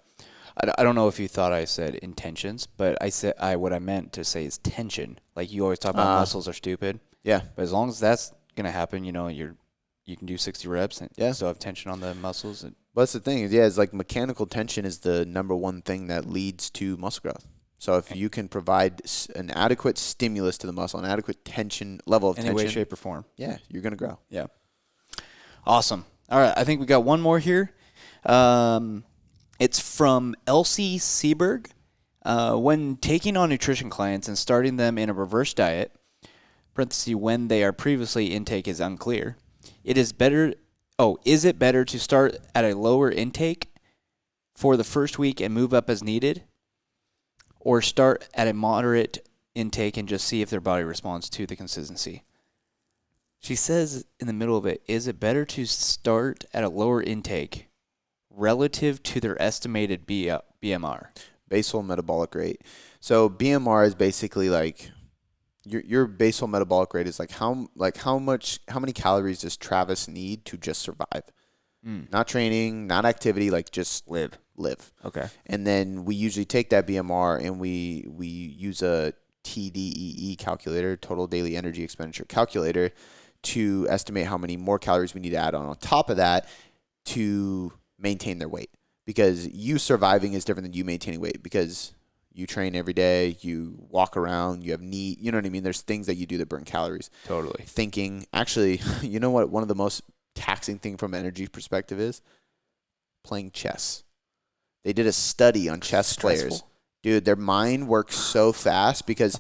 I don't know if you thought I said intentions, but what I meant to say is tension. Like you always talk about muscles are stupid. Yeah. But as long as that's gonna happen, you know, you can do 60 reps and still have tension on the muscles. But that's the thing. It's like mechanical tension is the number one thing that leads to muscle growth. So if you can provide an adequate stimulus to the muscle, an adequate tension level of tension, any way, shape, or form, you're gonna grow. Yeah. Awesome. All right, I think we got one more here. It's from Elsie Seberg. When taking on nutrition clients and starting them in a reverse diet, parenthesis, when they are previously intake is unclear, is it better to start at a lower intake for the first week and move up as needed, or start at a moderate intake and just see if their body responds to the consistency? She says in the middle of it, is it better to start at a lower intake relative to their estimated BMR? Basal metabolic rate. So BMR is basically like your basal metabolic rate is like how many calories does Travis need to just survive? Not training, not activity, like just live. Okay. And then we usually take that BMR and we use a TDEE calculator, total daily energy expenditure calculator, to estimate how many more calories we need to add on top of that to maintain their weight. Because you surviving is different than you maintaining weight, because you train every day, you walk around, you have neat, you know what I mean? There's things that you do that burn calories. Totally. Thinking, actually, you know what one of the most taxing thing from an energy perspective is? Playing chess. They did a study on chess players. Dude, their mind works so fast because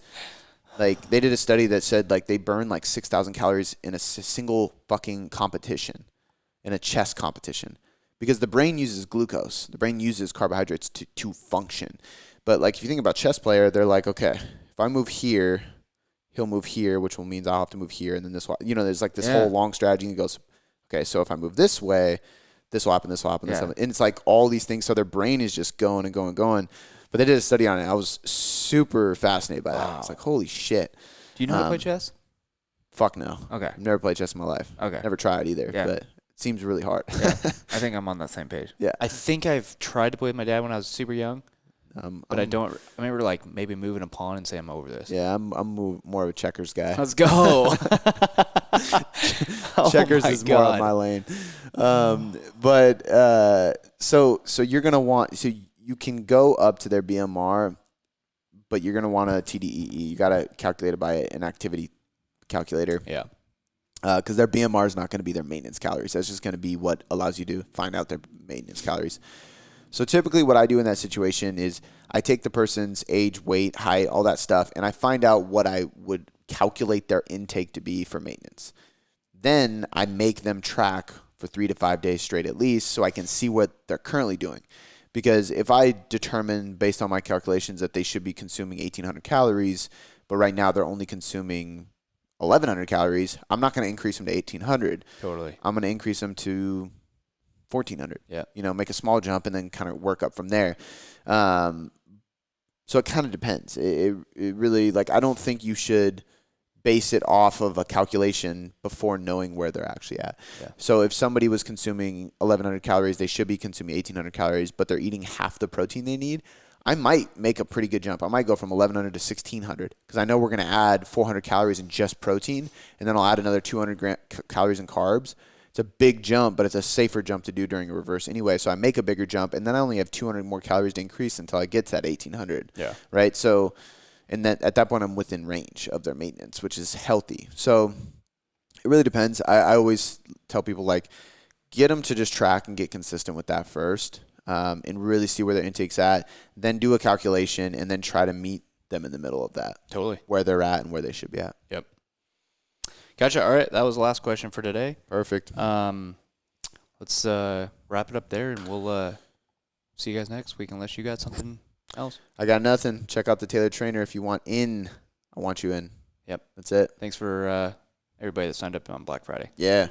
like they did a study that said like they burn like 6,000 calories in a single fucking competition, in a chess competition, because the brain uses glucose. The brain uses carbohydrates to function. But like if you think about chess player, they're like, okay, if I move here, he'll move here, which will means I'll have to move here, and then this, you know, there's like this whole long strategy, and he goes, okay, so if I move this way, this will happen, this will happen, this will happen. And it's like all these things. So their brain is just going and going and going. But they did a study on it. I was super fascinated by that. I was like, holy shit. Do you know how to play chess? Fuck no. Okay. I've never played chess in my life. Okay. Never tried either. Yeah. But it seems really hard. Yeah. I think I'm on that same page. Yeah. I think I've tried to play with my dad when I was super young. But I remember like maybe moving a pawn and say I'm over this. Yeah, I'm more of a checkers guy. Let's go. Checkers is more up my lane. So you're gonna want, so you can go up to their BMR, but you're gonna want a TDEE. You gotta calculate it by an activity calculator. Yeah. Because their BMR is not going to be their maintenance calories. That's just going to be what allows you to find out their maintenance calories. So typically what I do in that situation is I take the person's age, weight, height, all that stuff, and I find out what I would calculate their intake to be for maintenance. Then I make them track for 3 to 5 days straight at least, so I can see what they're currently doing. Because if I determine based on my calculations that they should be consuming 1,800 calories, but right now they're only consuming 1,100 calories, I'm not going to increase them to 1,800. Totally. I'm going to increase them to 1,400. Yeah. You know, make a small jump and then kind of work up from there. So it kind of depends. It really, like, I don't think you should base it off of a calculation before knowing where they're actually at. Yeah. So if somebody was consuming 1,100 calories, they should be consuming 1,800 calories, but they're eating half the protein they need. I might make a pretty good jump. I might go from 1,100 to 1,600 because I know we're going to add 400 calories in just protein, and then I'll add another 200 calories in carbs. It's a big jump, but it's a safer jump to do during a reverse anyway. So I make a bigger jump, and then I only have 200 more calories to increase until I get to that 1,800. Yeah. Right? So, and that at that point, I'm within range of their maintenance, which is healthy. So it really depends. I always tell people, like, get them to just track and get consistent with that first, and really see where their intake's at. Then do a calculation, and then try to meet them in the middle of that. Totally. Where they're at and where they should be at. Yep. Gotcha. All right. That was the last question for today. Perfect. Let's wrap it up there, and we'll see you guys next week unless you got something else. I got nothing. Check out the Tailored Trainer if you want in. I want you in. Yep. That's it. Thanks for everybody that signed up on Black Friday. Yeah.